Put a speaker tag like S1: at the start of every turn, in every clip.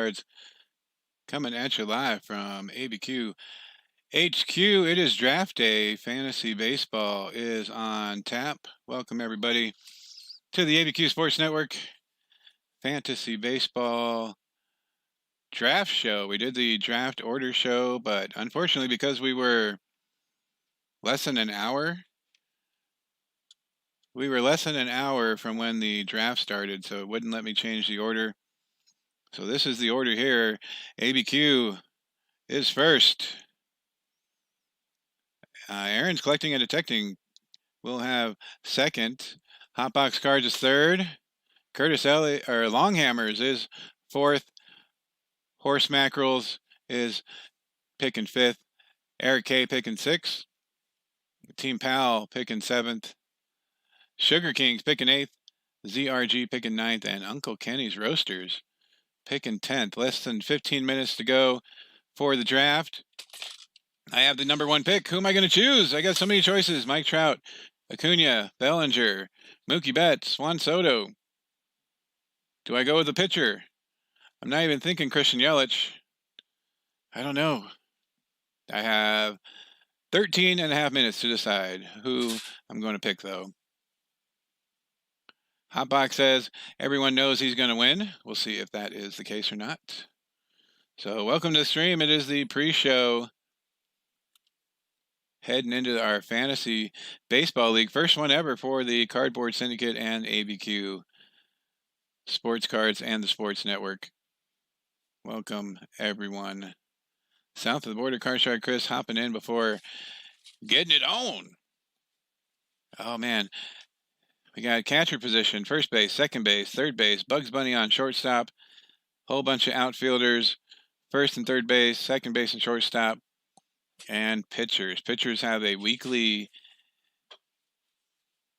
S1: Cards coming at you live from ABQ HQ. It is draft day. Fantasy baseball is on tap. Welcome everybody to the ABQ Sports Network Fantasy Baseball Draft Show. We did the draft order show, but unfortunately, because we were less than an hour from when the draft started, so it wouldn't let me change the order. So this is the order here. ABQ is first. Aaron's Collecting and Detecting will have second. Hotbox Cards is third. Curtis Elliott or Longhammers is fourth. Horse Mackerels is picking fifth. Eric K picking sixth. Team Pal picking seventh. Sugar Kings picking eighth. ZRG picking ninth, and Uncle Kenny's Roasters picking 10th. Less than 15 minutes to go for the draft. I have the number one pick. Who am I going to choose? I got so many choices. Mike Trout, Acuna, Bellinger, Mookie Betts, Juan Soto. Do I go with the pitcher? I'm not even thinking Christian Yelich. I don't know. I have 13 and a half minutes to decide who I'm going to pick, though. Hotbox says everyone knows he's going to win. We'll see if that is the case or not. So welcome to the stream. It is the pre-show heading into our fantasy baseball league. First one ever for the Cardboard Syndicate and ABQ Sports Cards and the Sports Network. Welcome, everyone. South of the border, Card Shark Chris hopping in before getting it on. Oh, man. We got catcher position, first base, second base, third base, Bugs Bunny on shortstop, whole bunch of outfielders, first and third base, second base and shortstop, and pitchers. Pitchers have a weekly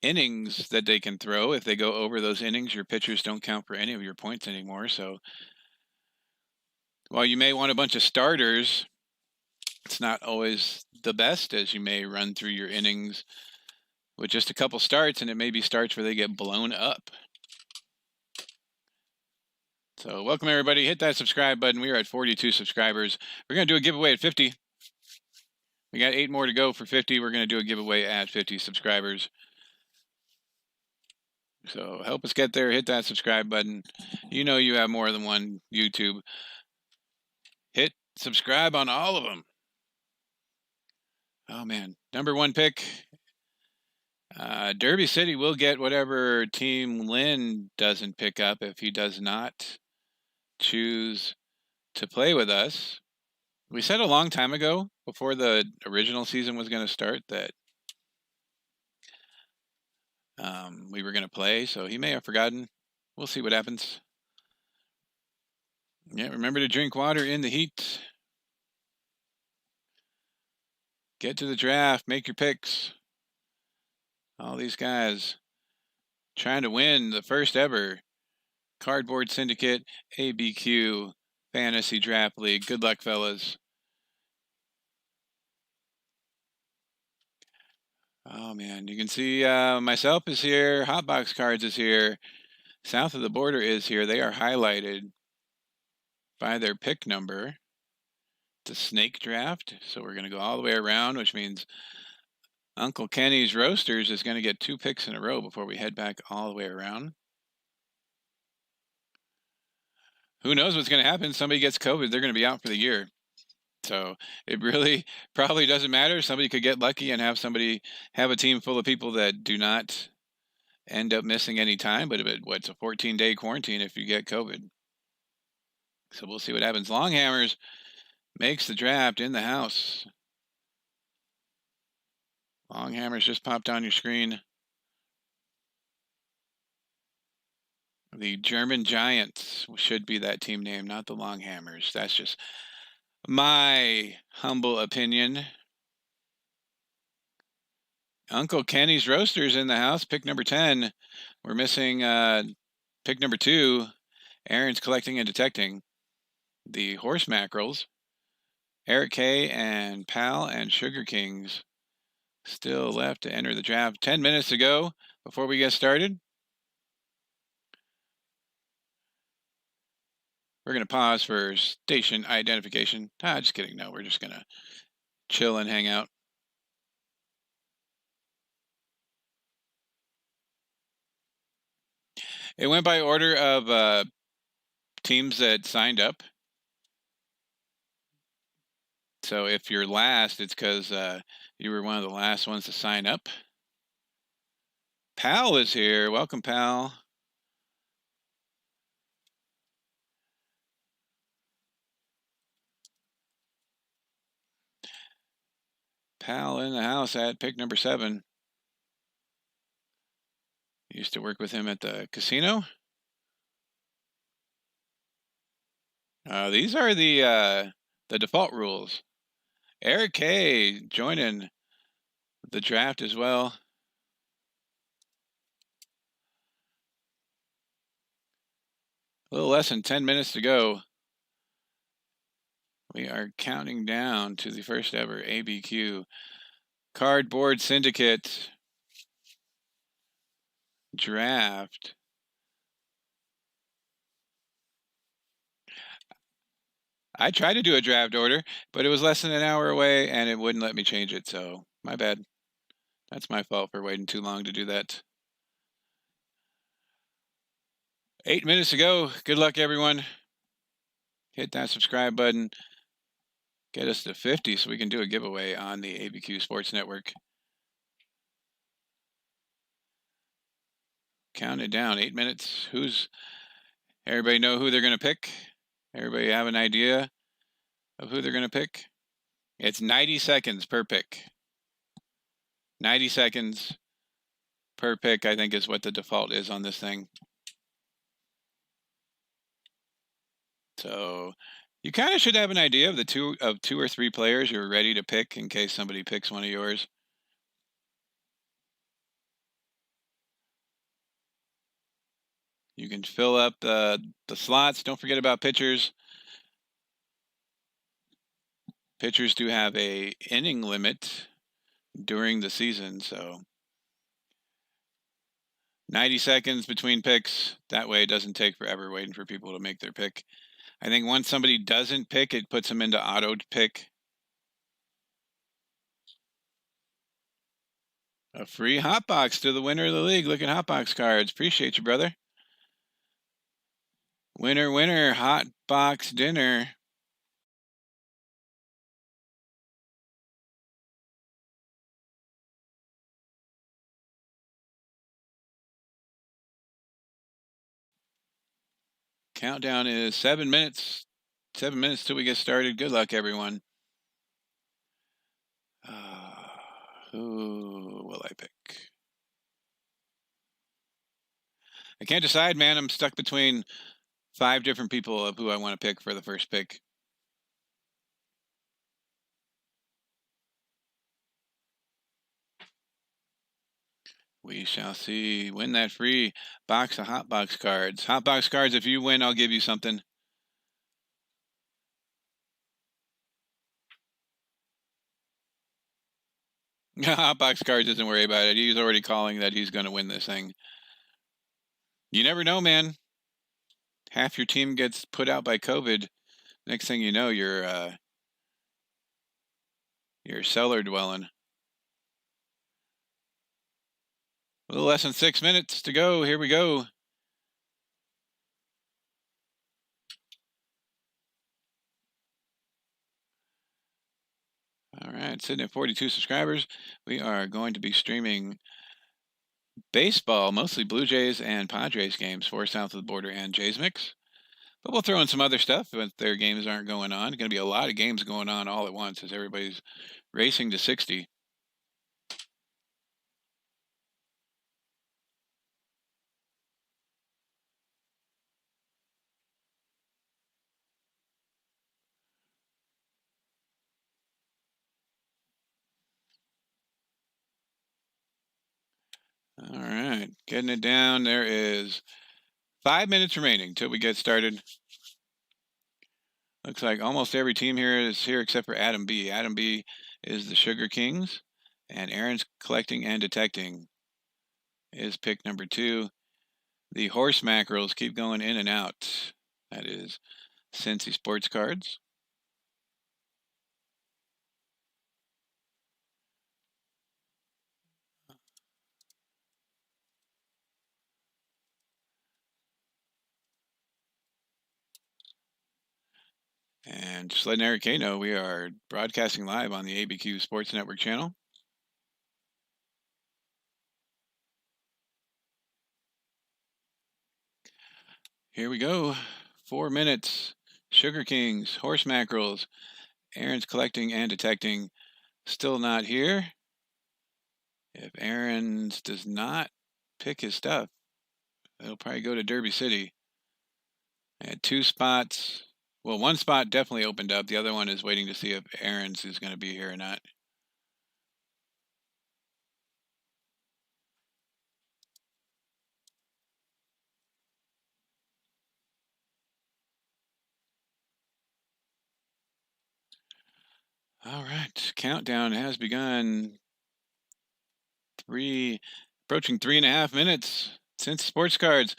S1: innings that they can throw. If they go over those innings, your pitchers don't count for any of your points anymore. So while you may want a bunch of starters, it's not always the best, as you may run through your innings with just a couple starts, and it may be starts where they get blown up. So welcome everybody. Hit that subscribe button. We are at 42 subscribers. We're going to do a giveaway at 50. We got 8 more to go for 50. We're going to do a giveaway at 50 subscribers. So help us get there. Hit that subscribe button. You know you have more than one YouTube. Hit subscribe on all of them. Oh, man. Number one pick. Derby City will get whatever team Lynn doesn't pick up if he does not choose to play with us. We said a long time ago, before the original season was going to start, that we were going to play, so he may have forgotten. We'll see what happens. Yeah, remember to drink water in the heat. Get to the draft. Make your picks. All these guys trying to win the first ever Cardboard Syndicate ABQ Fantasy Draft League. Good luck, fellas. Oh, man. You can see myself is here. Hotbox Cards is here. South of the border is here. They are highlighted by their pick number. It's a snake draft, so we're going to go all the way around, which means Uncle Kenny's Roasters is going to get 2 picks in a row before we head back all the way around. Who knows what's going to happen? Somebody gets COVID, they're going to be out for the year. So it really probably doesn't matter. Somebody could get lucky and have a team full of people that do not end up missing any time, but what's a 14-day quarantine if you get COVID? So we'll see what happens. Longhammers makes the draft in the house. Longhammers just popped on your screen. The German Giants should be that team name, not the Longhammers. That's just my humble opinion. Uncle Kenny's Roasters in the house. Pick number 10. We're missing pick number 2. Aaron's Collecting and Detecting. The Horse Mackerels. Eric K and Pal and Sugar Kings still left to enter the draft. 10 minutes to go before we get started. We're going to pause for station identification. Just kidding. No, we're just going to chill and hang out. It went by order of teams that signed up. So if you're last, it's because you were one of the last ones to sign up. Pal is here. Welcome, Pal. Pal in the house at pick number 7. Used to work with him at the casino. These are the default rules. Eric K joining the draft as well. A little less than 10 minutes to go. We are counting down to the first ever ABQ Cardboard Syndicate draft. I tried to do a draft order, but it was less than an hour away and it wouldn't let me change it. So my bad. That's my fault for waiting too long to do that. 8 minutes to go. Good luck, everyone. Hit that subscribe button. Get us to 50 so we can do a giveaway on the ABQ Sports Network. Count it down. 8 minutes. Everybody know who they're going to pick? Everybody have an idea of who they're going to pick? It's 90 seconds per pick. 90 seconds per pick, I think, is what the default is on this thing. So you kind of should have an idea of the two or three players you're ready to pick in case somebody picks one of yours. You can fill up the slots. Don't forget about pitchers. Pitchers do have a inning limit during the season, so 90 seconds between picks. That way it doesn't take forever waiting for people to make their pick. I think once somebody doesn't pick, it puts them into auto pick. A free hot box to the winner of the league. Look at hot box cards. Appreciate you, brother. Winner, winner, hot box dinner. Countdown is 7 minutes. 7 minutes till we get started. Good luck, everyone. Who will I pick? I can't decide, man. I'm stuck between 5 different people of who I want to pick for the first pick. We shall see. Win that free box of hot box cards. Hot box cards, if you win, I'll give you something. Hot box cards doesn't worry about it. He's already calling that he's going to win this thing. You never know, man. Half your team gets put out by COVID. Next thing you know, you're cellar dwelling. A little less than 6 minutes to go. Here we go. All right, sitting at 42 subscribers. We are going to be streaming baseball, mostly Blue Jays and Padres games for South of the Border and Jays Mix. But we'll throw in some other stuff if their games aren't going on. Going to be a lot of games going on all at once as everybody's racing to 60. All right, getting it down. There is 5 minutes remaining till we get started. Looks like almost every team here is here except for Adam B. Adam B is the Sugar Kings, and Aaron's Collecting and Detecting is pick number 2. The Horse Mackerels keep going in and out. That is Cincy Sports Cards. And just letting Eric K know, we are broadcasting live on the ABQ Sports Network channel. Here we go. 4 minutes. Sugar Kings, Horse Mackerels. Aaron's collecting and detecting. Still not here. If Aaron's does not pick his stuff, it'll probably go to Derby City. I had 2 spots. Well, 1 spot definitely opened up. The other one is waiting to see if Aaron's is going to be here or not. All right, countdown has begun. Approaching 3.5 minutes since sports cards.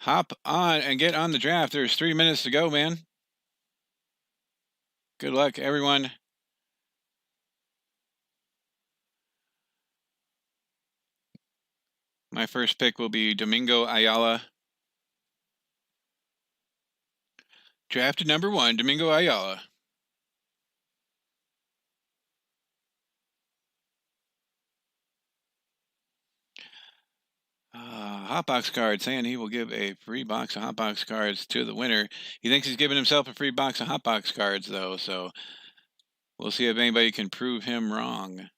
S1: Hop on and get on the draft. There's 3 minutes to go, man. Good luck, everyone. My first pick will be Domingo Ayala. Drafted number 1, Domingo Ayala. Hotbox card saying he will give a free box of Hotbox cards to the winner. He thinks he's giving himself a free box of Hotbox cards, though, so we'll see if anybody can prove him wrong.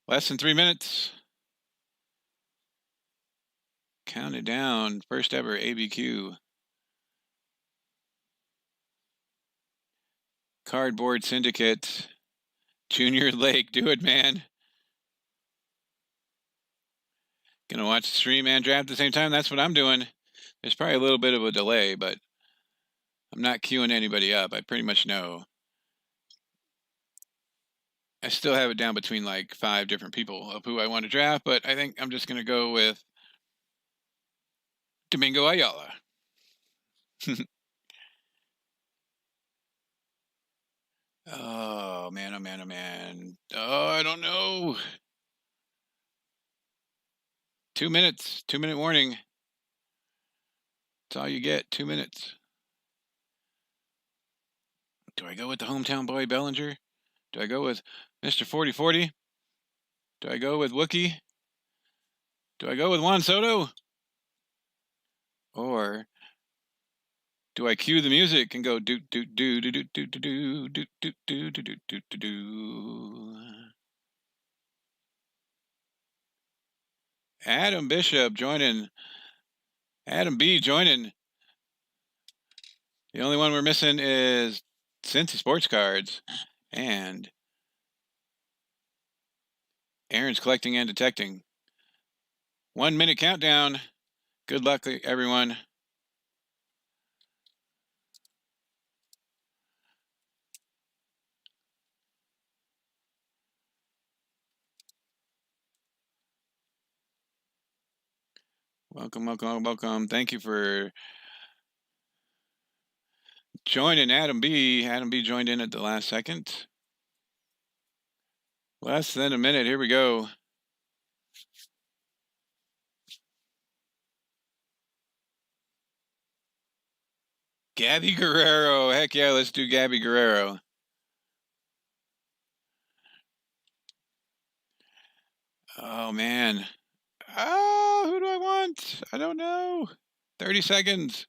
S1: Less than 3 minutes. Count it down. First ever ABQ. Cardboard Syndicate. Junior Lake. Do it, man. Gonna watch the stream and draft at the same time? That's what I'm doing. There's probably a little bit of a delay, but I'm not queuing anybody up. I pretty much know. I still have it down between like 5 different people of who I want to draft, but I think I'm just going to go with Domingo Ayala. Oh, man, oh, man, oh, man. Oh, I don't know. 2 minutes. 2-minute warning. That's all you get. 2 minutes. Do I go with the hometown boy Bellinger? Do I go with Mr. 4040? Do I go with Wookie? Do I go with Juan Soto? Or do I cue the music and go do do do do do do do do do do do do do do do? Adam Bishop joining. Adam B joining. The only one we're missing is Cincy Sports Cards. And Aaron's collecting and detecting. 1 minute countdown. Good luck, everyone. Welcome, welcome, welcome. Thank you for joining Adam B. Adam B joined in at the last second. Less than a minute. Here we go. Gabby Guerrero. Heck yeah, let's do Gabby Guerrero. Oh, man. Oh, who do I want? I don't know. 30 seconds.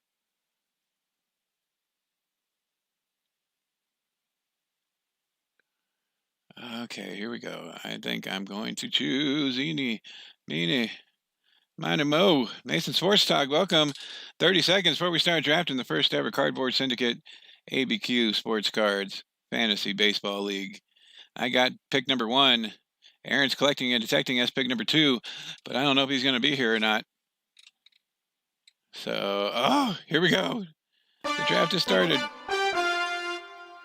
S1: Okay, here we go. I think I'm going to choose Eenie, Meanie, Mine and Mo. Mason Swartztog, welcome. 30 seconds before we start drafting the first ever Cardboard Syndicate ABQ Sports Cards Fantasy Baseball League. I got pick number 1. Aaron's collecting and detecting as pick number 2, but I don't know if he's going to be here or not. So, oh, here we go. The draft has started. Oh,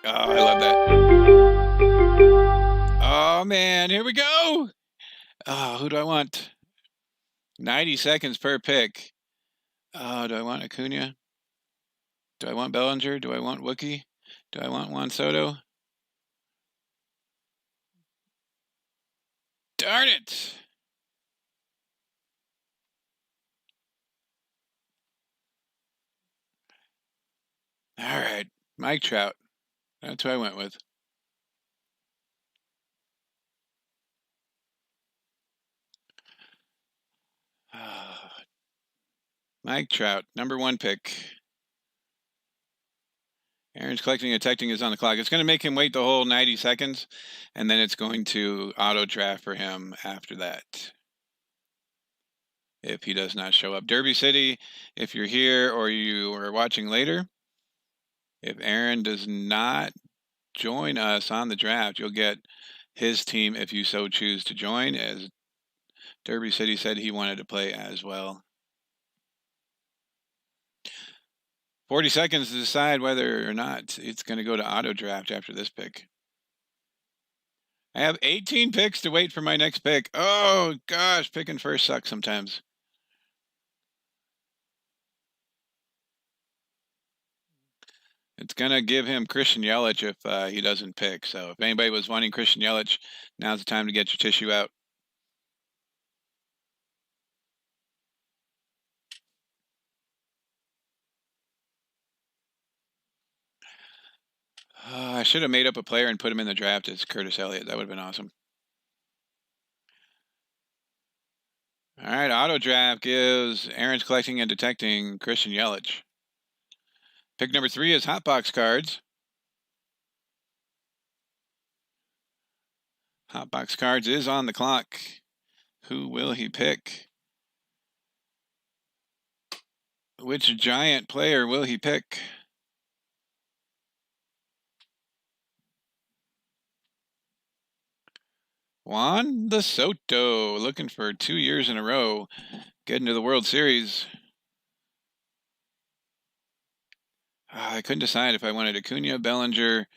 S1: I love that. Oh, man, here we go. Oh, who do I want? 90 seconds per pick. Oh, do I want Acuna? Do I want Bellinger? Do I want Wookie? Do I want Juan Soto? Darn it! All right, Mike Trout. That's who I went with. Mike Trout, number 1 pick. Aaron's collecting and detecting is on the clock. It's going to make him wait the whole 90 seconds, and then it's going to auto draft for him after that. If he does not show up. Derby City, if you're here or you are watching later, if Aaron does not join us on the draft, you'll get his team if you so choose to join, as Derby City said he wanted to play as well. 40 seconds to decide whether or not it's going to go to auto draft after this pick. I have 18 picks to wait for my next pick. Oh, gosh, picking first sucks sometimes. It's going to give him Christian Yelich if he doesn't pick. So if anybody was wanting Christian Yelich, now's the time to get your tissue out. I should have made up a player and put him in the draft as Curtis Elliott. That would have been awesome. All right, auto draft gives Aaron's collecting and detecting Christian Yelich. Pick number 3 is Hotbox Cards. Hotbox Cards is on the clock. Who will he pick? Which giant player will he pick? Juan Soto, looking for 2 years in a row, getting to the World Series. I couldn't decide if I wanted Acuna, Bellinger,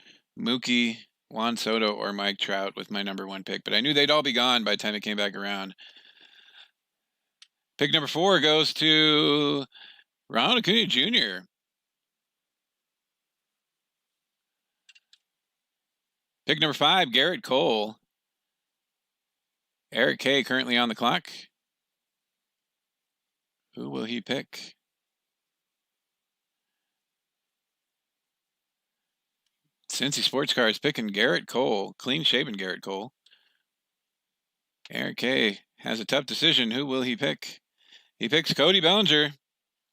S1: Mookie, Juan Soto, or Mike Trout with my number 1 pick, but I knew they'd all be gone by the time it came back around. Pick number 4 goes to Ronald Acuna Jr. Pick number 5, Garrett Cole. Eric K. currently on the clock. Who will he pick? Cincy Sports Cars picking Garrett Cole, clean-shaven Garrett Cole. Eric K. has a tough decision. Who will he pick? He picks Cody Bellinger.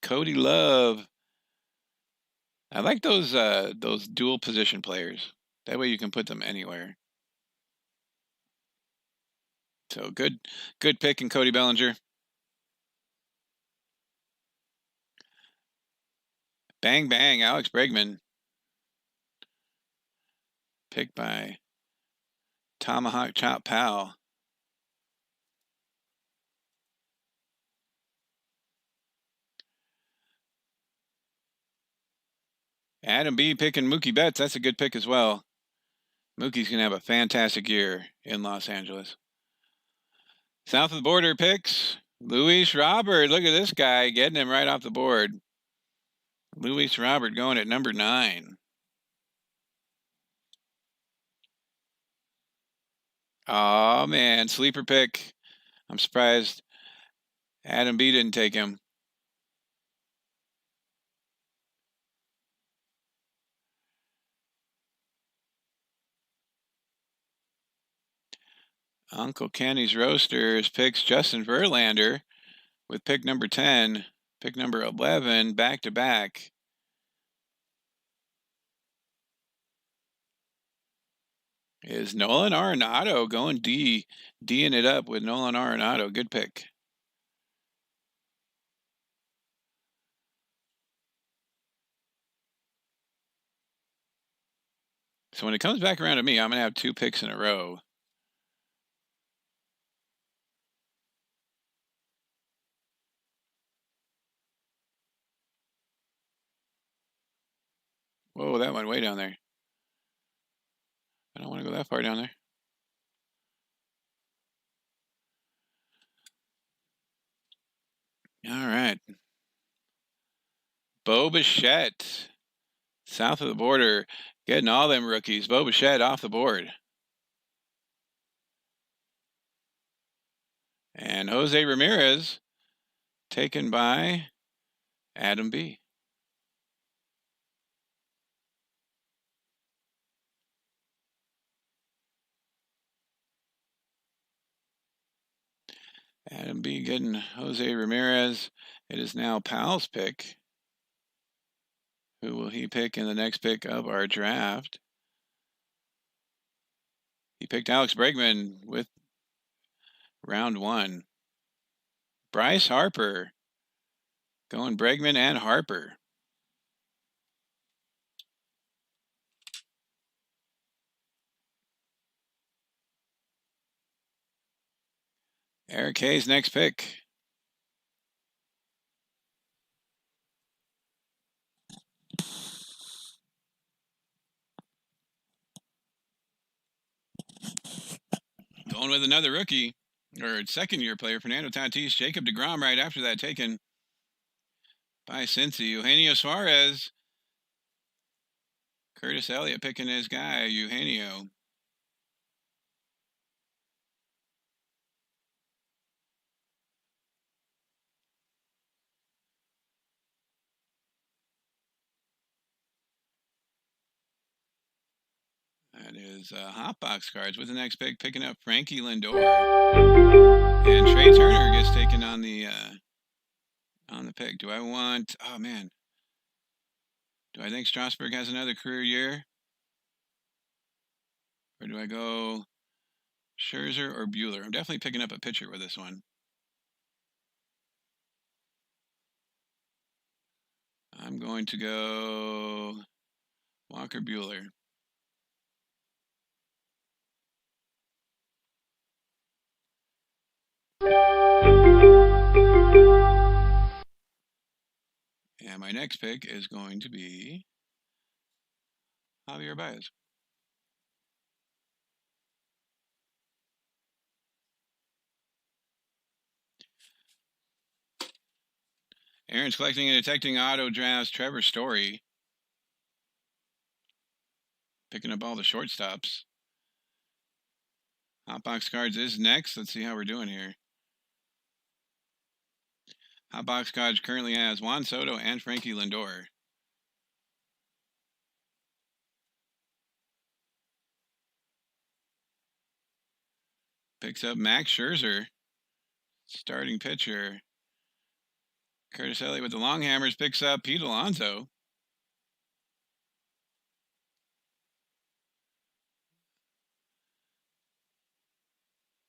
S1: Cody Love. I like those dual position players. That way you can put them anywhere. So good pick in Cody Bellinger. Bang bang, Alex Bregman. Picked by Tomahawk Chop Pal. Adam B picking Mookie Betts. That's a good pick as well. Mookie's going to have a fantastic year in Los Angeles. South of the border picks Luis Robert. Look at this guy getting him right off the board. Luis Robert going at number 9. Oh, man. Sleeper pick. I'm surprised Adam B didn't take him. Uncle Kenny's Roasters picks Justin Verlander with pick number 10, pick number 11, back-to-back. Is Nolan Arenado going D'ing it up with Nolan Arenado. Good pick. So when it comes back around to me, I'm going to have 2 picks in a row. Whoa, that went way down there. I don't want to go that far down there. All right. Bo Bichette, south of the border, getting all them rookies. Bo Bichette off the board. And Jose Ramirez taken by Adam B. Adam B getting Jose Ramirez. It is now Pal's pick. Who will he pick in the next pick of our draft? He picked Alex Bregman with round 1. Bryce Harper going Bregman and Harper. Eric Hayes next pick. Going with another rookie, or second-year player, Fernando Tatis. Jacob deGrom right after that, taken by Cincy. Eugenio Suarez. Curtis Elliott picking his guy, Eugenio. That is Hot Box Cards with the next pick, picking up Frankie Lindor. And Trey Turner gets taken on the pick. Do I want... Oh, man. Do I think Strasburg has another career year? Or do I go Scherzer or Bueller? I'm definitely picking up a pitcher with this one. I'm going to go Walker Bueller. And my next pick is going to be Javier Baez. Aaron's collecting and detecting auto drafts. Trevor Story picking up all the shortstops. Hotbox Cards is next. Let's see how we're doing here. Hotbox Cards currently has Juan Soto and Frankie Lindor. Picks up Max Scherzer, starting pitcher. Curtis Elliott with the long hammers picks up Pete Alonso.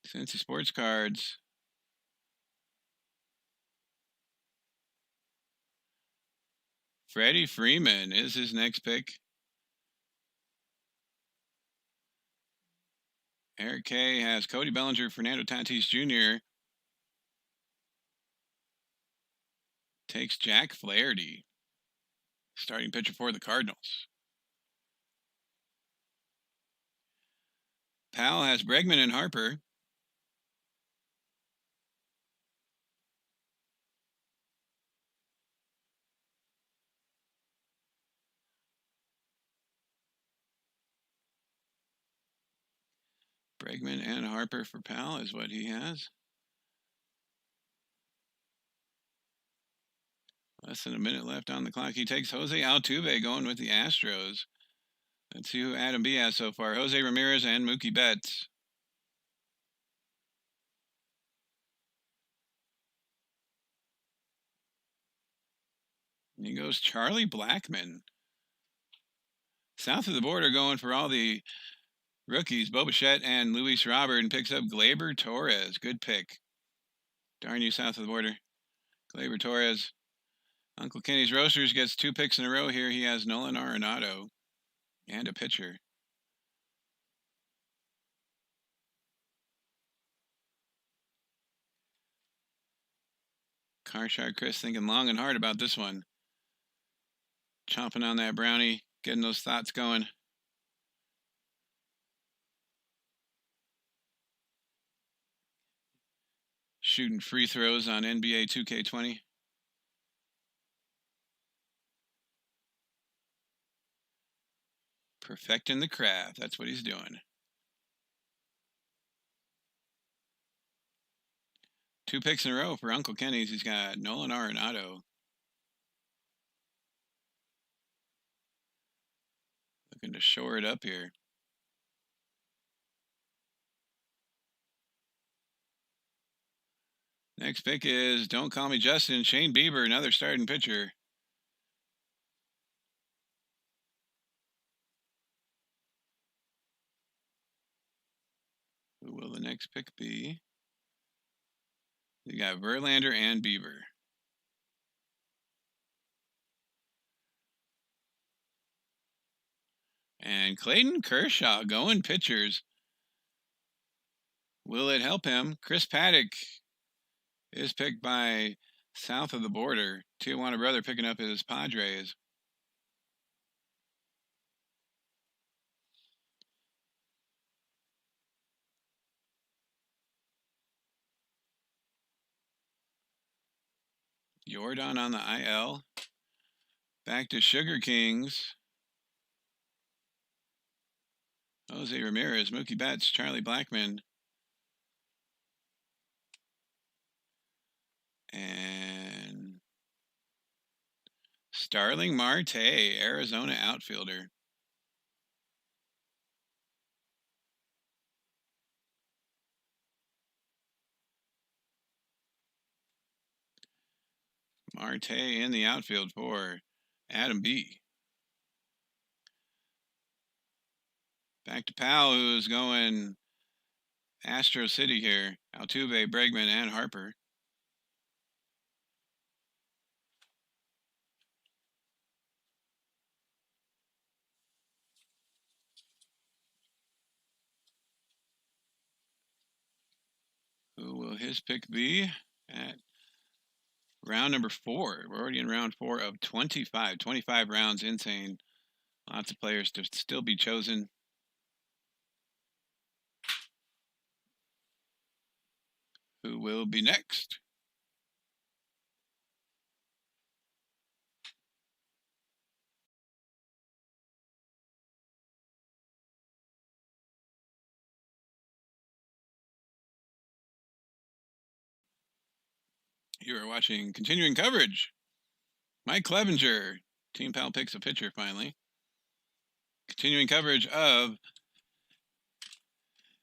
S1: Cincy Sports Cards. Freddie Freeman is his next pick. Eric K has Cody Bellinger, Fernando Tatis Jr. Takes Jack Flaherty, starting pitcher for the Cardinals. Powell has Bregman and Harper. Bregman and Harper for Powell is what he has. Less than a minute left on the clock. He takes Jose Altuve going with the Astros. Let's see who Adam B has so far. Jose Ramirez and Mookie Betts. And he goes Charlie Blackmon. South of the border going for all the rookies, Bo Bichette and Luis Robert, and picks up Gleyber Torres. Good pick. Darn you, south of the border. Gleyber Torres. Uncle Kenny's Roasters gets 2 picks in a row here. He has Nolan Arenado and a pitcher. Car Shark Chris thinking long and hard about this one. Chomping on that brownie, getting those thoughts going. Shooting free throws on NBA 2K20. Perfecting the craft. That's what he's doing. 2 picks in a row for Uncle Kenny's. He's got Nolan Arenado. Looking to shore it up here. Next pick is Don't Call Me Justin. Shane Bieber, another starting pitcher. Who will the next pick be? We got Verlander and Bieber. And Clayton Kershaw going pitchers. Will it help him? Chris Paddock is picked by south of the border. Tijuana brother picking up his Padres. Jordan on the IL. Back to Sugar Kings. Jose Ramirez, Mookie Betts, Charlie Blackmon. And Starling Marte, Arizona outfielder. Marte in the outfield for Adam B. Back to Powell, who's going Astro City here. Altuve, Bregman, and Harper. Who will his pick be at round number 4? We're already in round 4 of 25. 25 rounds, insane. Lots of players to still be chosen. Who will be next? You are watching continuing coverage. Mike Clevenger, Team Pal picks a pitcher finally. Continuing coverage of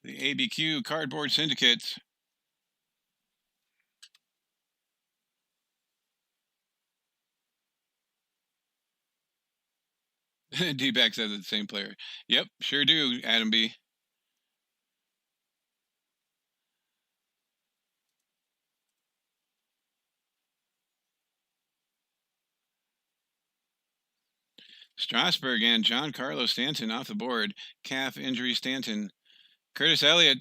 S1: the ABQ Cardboard Syndicate. D-back says it's the same player. Yep, sure do, Adam B. Strasburg and Giancarlo Stanton off the board. Calf injury Stanton. Curtis Elliott.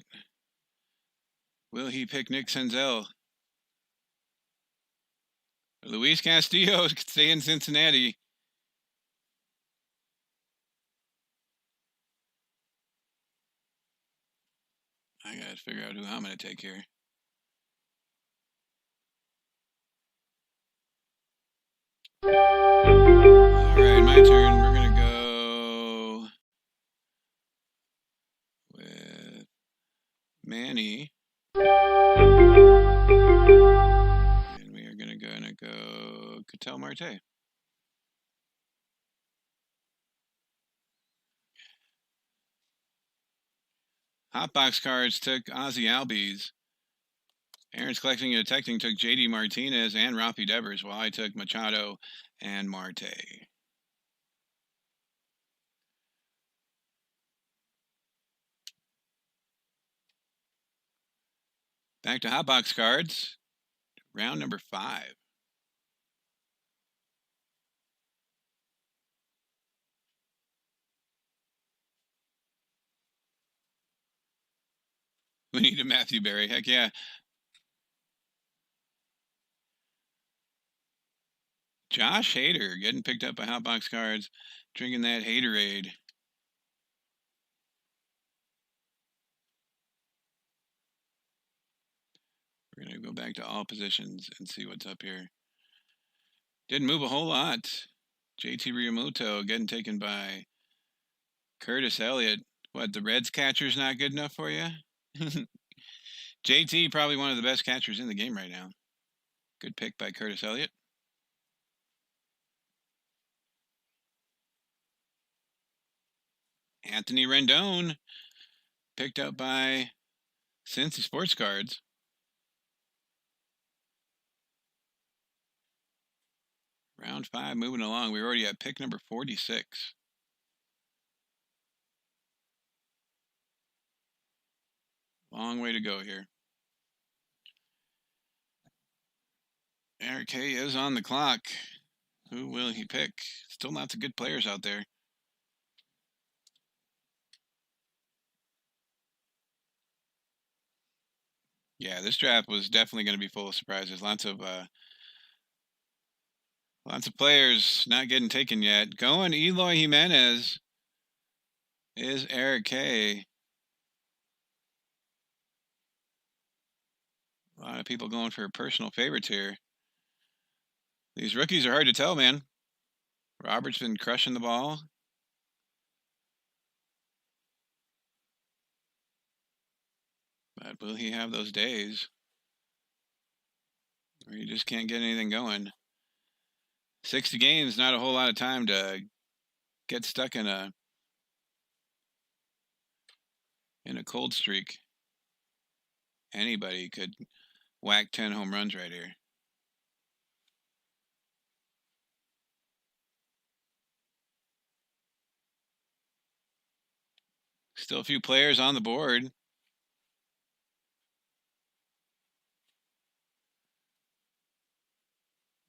S1: Will he pick Nick Senzel? Luis Castillo stay in Cincinnati. I gotta figure out who I'm gonna take here. All right, my turn. We're gonna go with Manny, and we are gonna go Ketel Marte. Hotbox cards took Ozzy Albies. Aaron's Collecting and Detecting took JD Martinez and Rafi Devers, while I took Machado and Marte. Back to Hotbox cards. Round number 5. We need a Matthew Berry. Heck yeah. Josh Hader getting picked up by Hotbox cards, drinking that Haterade. We're going to go back to all positions and see what's up here. Didn't move a whole lot. JT Realmuto getting taken by Curtis Elliott. What, the Reds catcher's not good enough for you? JT, probably one of the best catchers in the game right now. Good pick by Curtis Elliott. Anthony Rendon, picked up by Cincy Sports Cards. Round 5 moving along. We're already at pick number 46. Long way to go here. Eric Hay is on the clock. Who will he pick? Still lots of good players out there. Yeah, this draft was definitely going to be full of surprises. Lots of players not getting taken yet. Going Eloy Jimenez is Eric Hay. A lot of people going for personal favorites here. These rookies are hard to tell, man. Robert's been crushing the ball. But will he have those days where you just can't get anything going? 60 games, not a whole lot of time to get stuck in a cold streak. Anybody could whack 10 home runs right here. Still a few players on the board.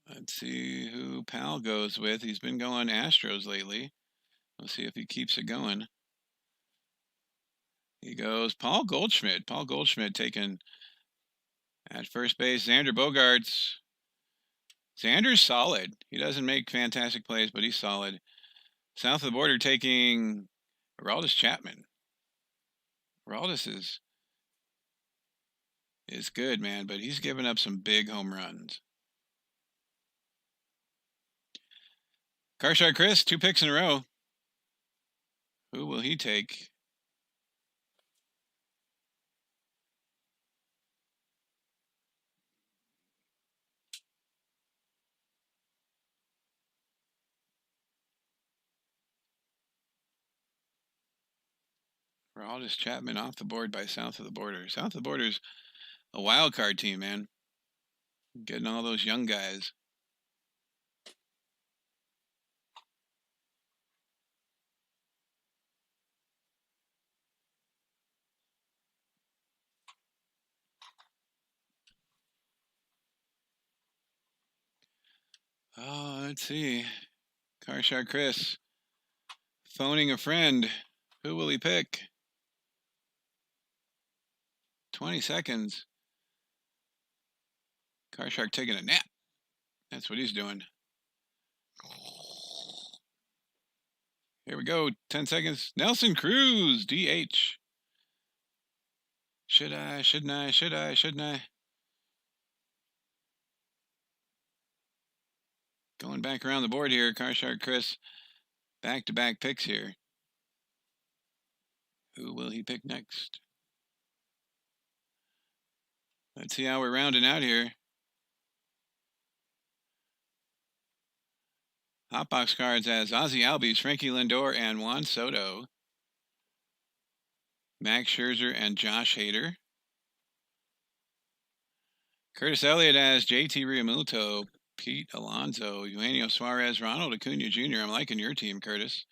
S1: Let's see who Pal goes with. He's been going Astros lately. We'll see if he keeps it going. He goes Paul Goldschmidt. Paul Goldschmidt taken at first base. Xander Bogaerts. Xander's solid. He doesn't make fantastic plays, but he's solid. South of the border taking Aroldis Chapman. Aroldis is good, man, but he's given up some big home runs. Karshar Chris, 2 picks in a row. Who will he take? Aroldis Chapman off the board by South of the Border. South of the Border's a wild card team, man. Getting all those young guys. Oh, let's see. Karshar Chris phoning a friend. Who will he pick? 20 seconds. Karshar taking a nap. That's what he's doing. Here we go. 10 seconds. Nelson Cruz, DH. Should I? Shouldn't I? Should I? Shouldn't I? Going back around the board here. Karshar Chris, back-to-back picks here. Who will he pick next? Let's see how we're rounding out here. Hotbox cards as Ozzie Albies, Frankie Lindor, and Juan Soto. Max Scherzer and Josh Hader. Curtis Elliott as JT Realmuto, Pete Alonso, Eugenio Suarez, Ronald Acuna Jr. I'm liking your team, Curtis.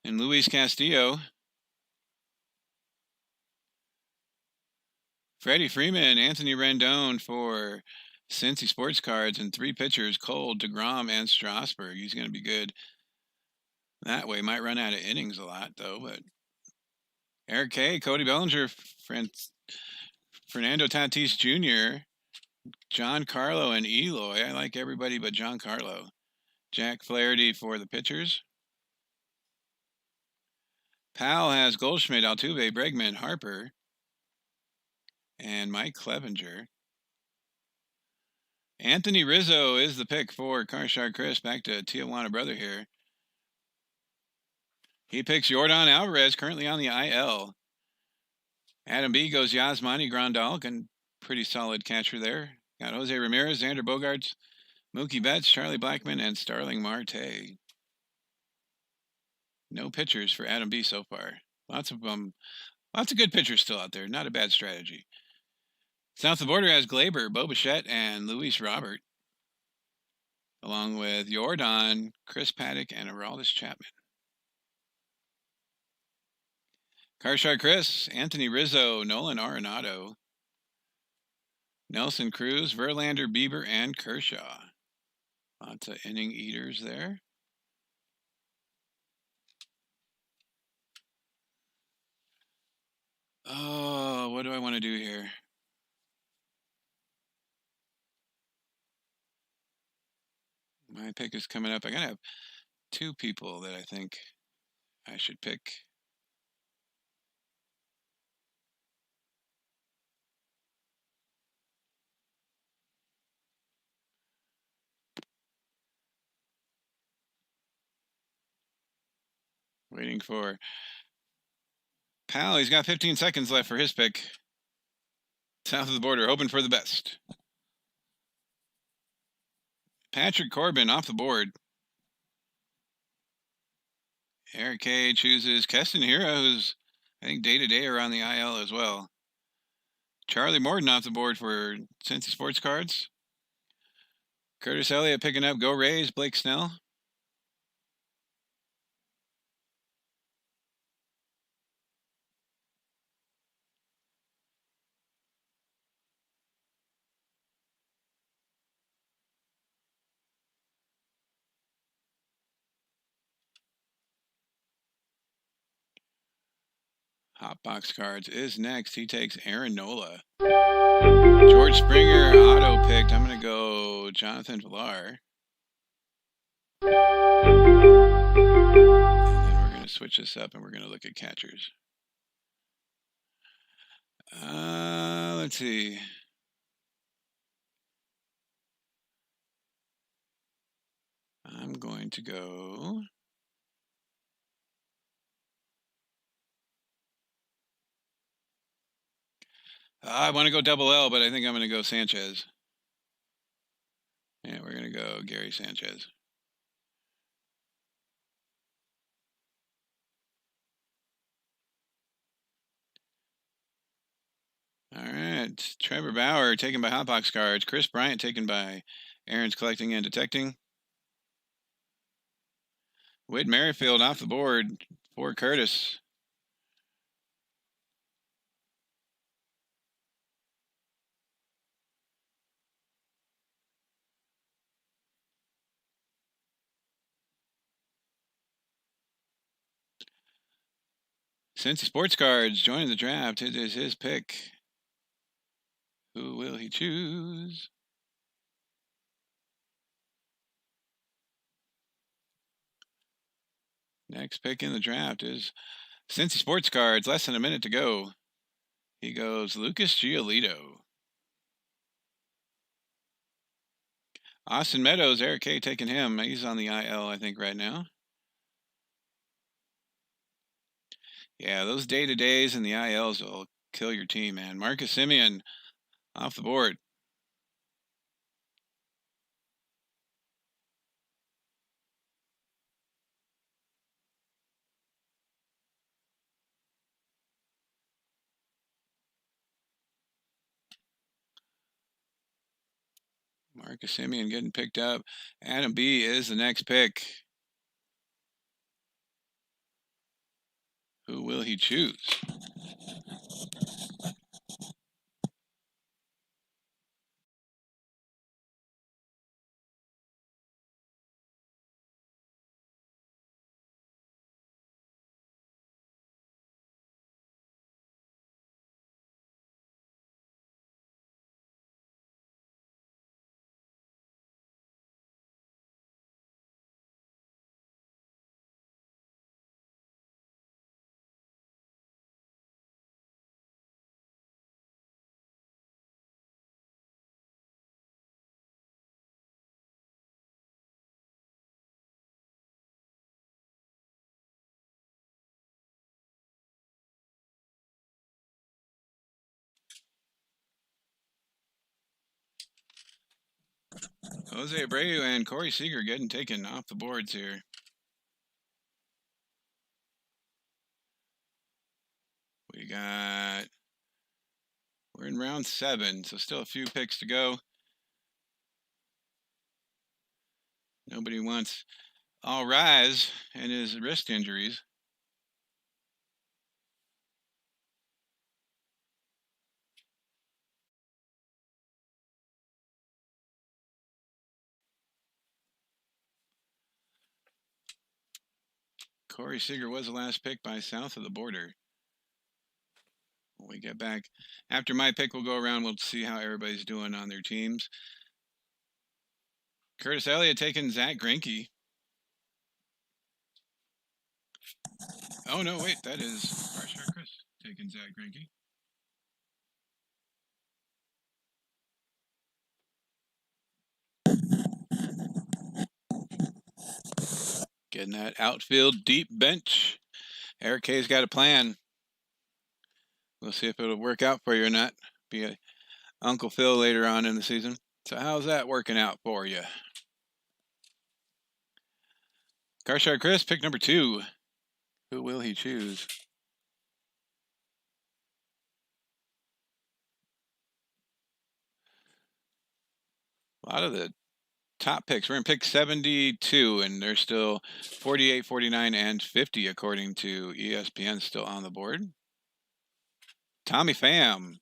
S1: And Luis Castillo. Freddie Freeman, Anthony Rendon for Cincy Sports Cards, and 3 pitchers, Cole, DeGrom, and Strasburg. He's going to be good that way. Might run out of innings a lot, though. But Eric K., Cody Bellinger, Fernando Tatis Jr., Giancarlo, and Eloy. I like everybody but Giancarlo. Jack Flaherty for the pitchers. Powell has Goldschmidt, Altuve, Bregman, Harper, and Mike Clevenger. Anthony Rizzo is the pick for Karshar Chris. Back to Tijuana brother here. He picks Yordan Alvarez, currently on the IL. Adam B goes Yasmani Grandal, and pretty solid catcher there. Got Jose Ramirez, Xander Bogaerts, Mookie Betts, Charlie Blackmon, and Starling Marte. No pitchers for Adam B so far. Lots of good pitchers still out there. Not a bad strategy. South of the border has Glaber, Bo Bichette, and Luis Robert, along with Yordan, Chris Paddock, and Aroldis Chapman. Carshot Chris, Anthony Rizzo, Nolan Arenado, Nelson Cruz, Verlander, Bieber, and Kershaw. Lots of inning eaters there. Oh, what do I want to do here? My pick is coming up. I gotta have two people that I think I should pick. Waiting for Pal. He's got 15 seconds left for his pick. South of the border, hoping for the best. Patrick Corbin off the board. Eric K chooses Keston Hiura, who's I think day to day around the IL as well. Charlie Morton off the board for Cincy Sports Cards. Curtis Elliott picking up Go Rays, Blake Snell. Hot Box Cards is next. He takes Aaron Nola. George Springer auto picked. I'm going to go Jonathan Villar. And then we're going to switch this up and we're going to look at catchers. Let's see. I'm going to go. I want to go double L, but I think I'm going to go Sanchez. Yeah, we're going to go Gary Sanchez. All right. Trevor Bauer taken by Hotbox Cards. Chris Bryant taken by Aaron's Collecting and Detecting. Whit Merrifield off the board for Curtis. Cincy Sports Cards joining the draft. It is his pick. Who will he choose? Next pick in the draft is Cincy Sports Cards. Less than a minute to go. He goes Lucas Giolito. Austin Meadows, Eric K taking him. He's on the IL, I think, right now. Yeah, those day-to-days and the ILs will kill your team, man. Marcus Semien off the board. Marcus Semien getting picked up. Adam B is the next pick. Who will he choose? Jose Abreu and Corey Seager getting taken off the boards here. We're in round 7, so still a few picks to go. Nobody wants All Rise and his wrist injuries. Corey Seager was the last pick by south of the border. When we get back after my pick, we'll go around. We'll see how everybody's doing on their teams. Curtis Elliott taking Zach Greinke. Oh no, wait, that is Marshawn Chris taking Zach Greinke. Getting that outfield deep bench. Eric K's got a plan. We'll see if it'll work out for you or not. Be a Uncle Phil later on in the season. So how's that working out for you? Carshard Chris, pick number 2. Who will he choose? A lot of the top picks. We're in pick 72, and there's still 48, 49, and 50, according to ESPN, still on the board. Tommy Pham.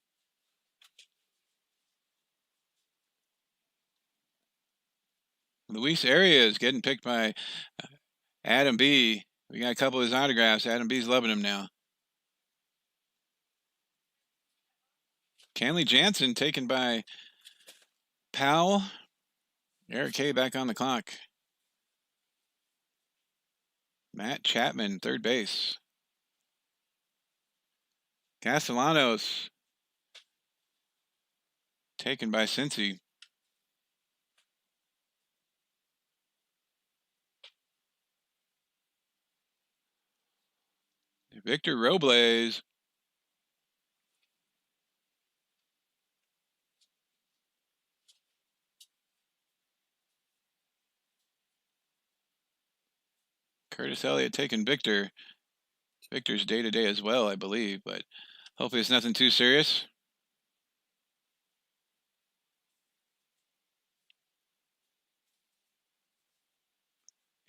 S1: Luis Arias getting picked by Adam B. We got a couple of his autographs. Adam B's loving him now. Kenley Jansen taken by Powell. Eric K back on the clock. Matt Chapman, third base. Castellanos taken by Cincy. Victor Robles. Curtis Elliott taking Victor. Victor's day-to-day as well, I believe, but hopefully it's nothing too serious.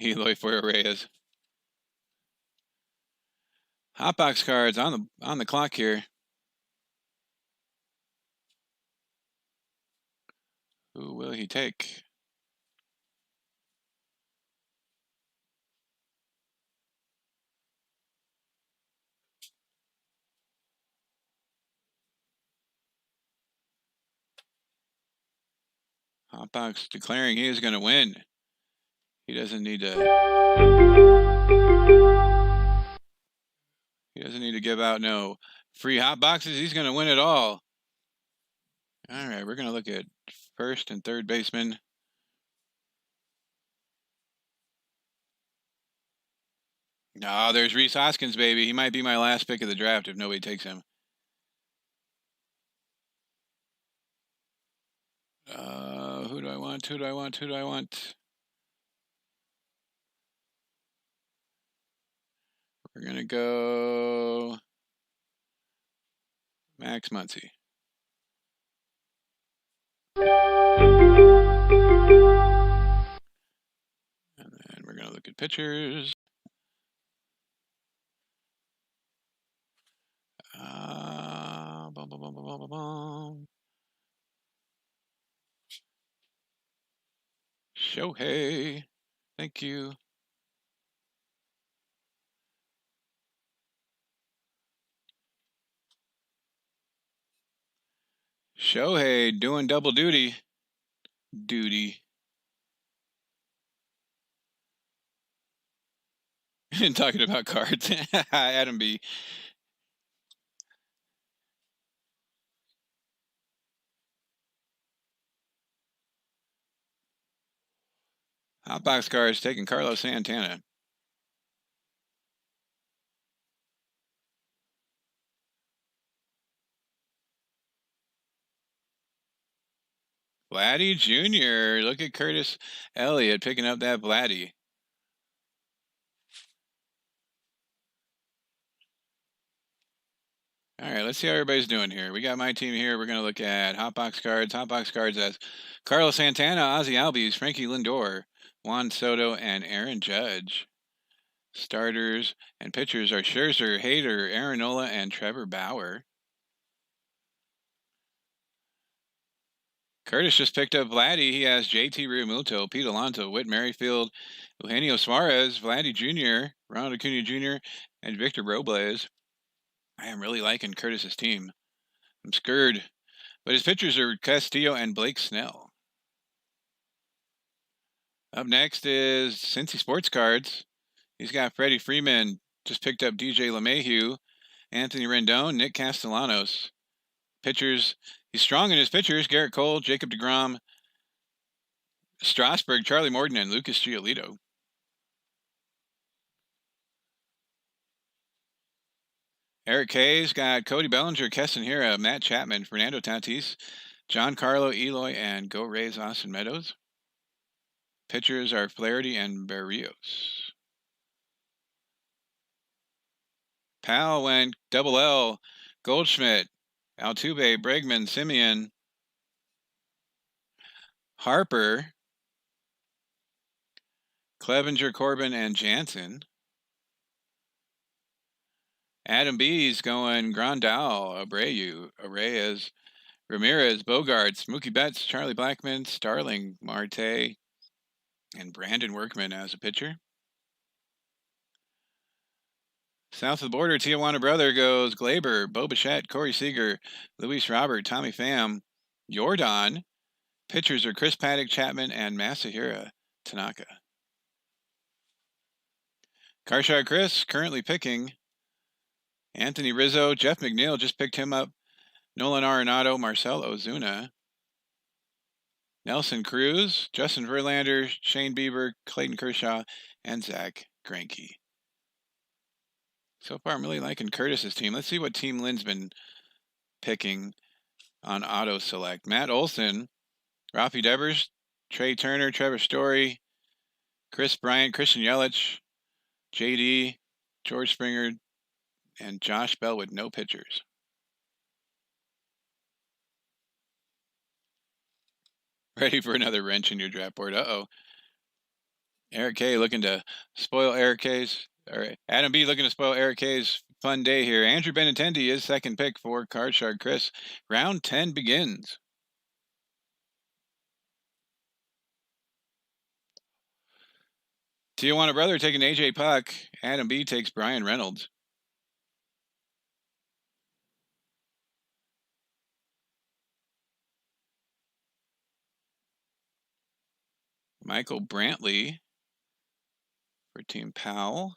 S1: Eloy for Reyes. Hotbox cards on the clock here. Who will he take? Hotbox declaring he is going to win. He doesn't need to. He doesn't need to give out no free hot boxes. He's going to win it all. All right, we're going to look at first and third baseman. No, there's Rhys Hoskins, baby. He might be my last pick of the draft if nobody takes him. Who do I want? Who do I want? Who do I want? We're going to go Max Muncy. And then we're going to look at pitchers. Shohei. Thank you. Shohei doing double duty. And talking about cards. Adam B. Hotbox cards taking Carlos Santana. Vladdy Jr. Look at Curtis Elliott picking up that Vladdy. All right, let's see how everybody's doing here. We got my team here. We're going to look at Hotbox Cards. Hotbox Cards as Carlos Santana, Ozzy Albies, Frankie Lindor, Juan Soto, and Aaron Judge. Starters and pitchers are Scherzer, Hader, Aaron Nola, and Trevor Bauer. Curtis just picked up Vladdy. He has JT Realmuto, Pete Alonso, Whit Merrifield, Eugenio Suarez, Vladdy Jr., Ronald Acuna Jr., and Victor Robles. I am really liking Curtis's team. I'm scared. But his pitchers are Castillo and Blake Snell. Up next is Cincy Sports Cards. He's got Freddie Freeman, just picked up DJ LeMahieu, Anthony Rendon, Nick Castellanos. Pitchers, he's strong in his pitchers. Garrett Cole, Jacob deGrom, Strasburg, Charlie Morton, and Lucas Giolito. Eric K's got Cody Bellinger, Keston Hiura, Matt Chapman, Fernando Tatis, Giancarlo Eloy, and Go Rays Austin Meadows. Pitchers are Flaherty and Berrios. Powell went double L, Goldschmidt, Altuve, Bregman, Simeon, Harper, Clevenger, Corbin, and Jansen. Adam B's going Grandal, Abreu, Reyes, Ramirez, Bogarts, Mookie Betts, Charlie Blackmon, Starling, Marte, and Brandon Workman as a pitcher. South of the border, Tijuana Brother goes Glaber, Bo Bichette, Corey Seager, Luis Robert, Tommy Pham, Jordan. Pitchers are Chris Paddock, Chapman, and Masahiro Tanaka. Carshard Chris currently picking Anthony Rizzo, Jeff McNeil just picked him up, Nolan Arenado, Marcell Ozuna, Nelson Cruz, Justin Verlander, Shane Bieber, Clayton Kershaw, and Zach Greinke. So far, I'm really liking Curtis's team. Let's see what team Lynn's been picking on auto select. Matt Olson, Rafi Devers, Trey Turner, Trevor Story, Chris Bryant, Christian Yelich, JD, George Springer, and Josh Bell with no pitchers. Ready for another wrench in your draft board. Uh-oh. Eric K looking to spoil Eric K's, or Adam B looking to spoil Eric K's fun day here. Andrew Benintendi is second pick for Carshard Chris. Round 10 begins. Tijuana Brother taking AJ Puck. Adam B takes Brian Reynolds. Michael Brantley for Team Powell.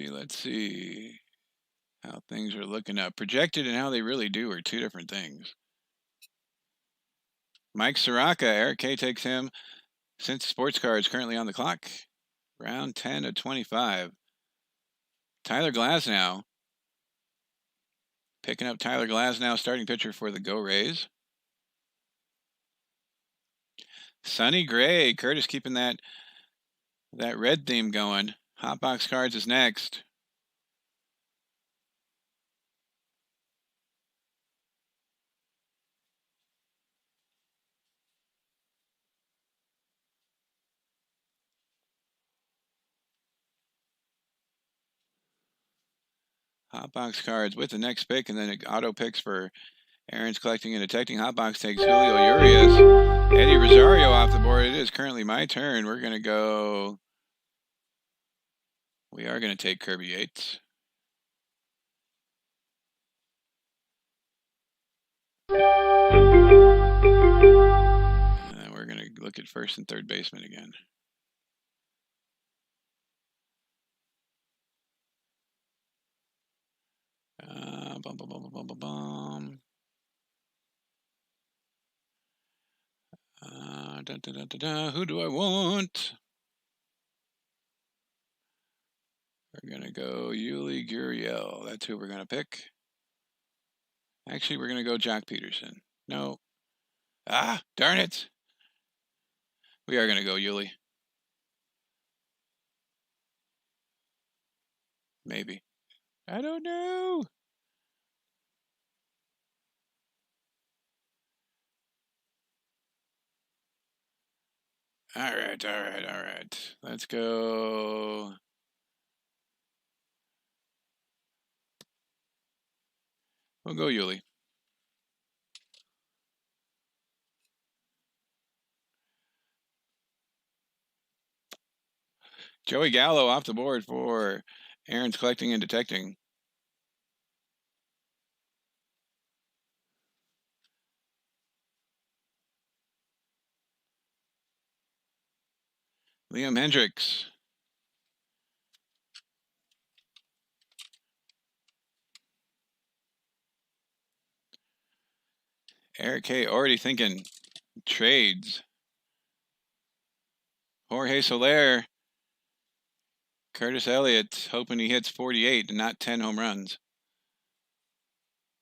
S1: Let's see how things are looking up. Projected and how they really do are two different things. Mike Soraka, Eric K takes him. Since Sports Cards currently on the clock. Round 10 of 25. Tyler Glasnow. Picking up Tyler Glasnow, starting pitcher for the Go Rays. Sonny Gray, Curtis keeping that red theme going. Hotbox Cards is next. Hotbox Cards with the next pick, and then auto picks for Aaron's collecting and detecting. Hotbox takes Julio Urias. Eddie Rosario off the board. It is currently my turn. We're going to go. We are going to take Kirby Yates. And then we're going to look at first and third baseman again. Bum, bum, bum, bum, bum, bum, bum. Who do I want? We're going to go Yuli Gurriel. That's who we're going to pick. Actually, we're going to go Jack Peterson. No. Ah, darn it. We are going to go Yuli. Maybe. I don't know. All right. Let's go. We'll go Yuli. Joey Gallo off the board for Aaron's Collecting and Detecting. Liam Hendricks. Eric K. already thinking trades. Jorge Soler. Curtis Elliott hoping he hits 48 and not 10 home runs.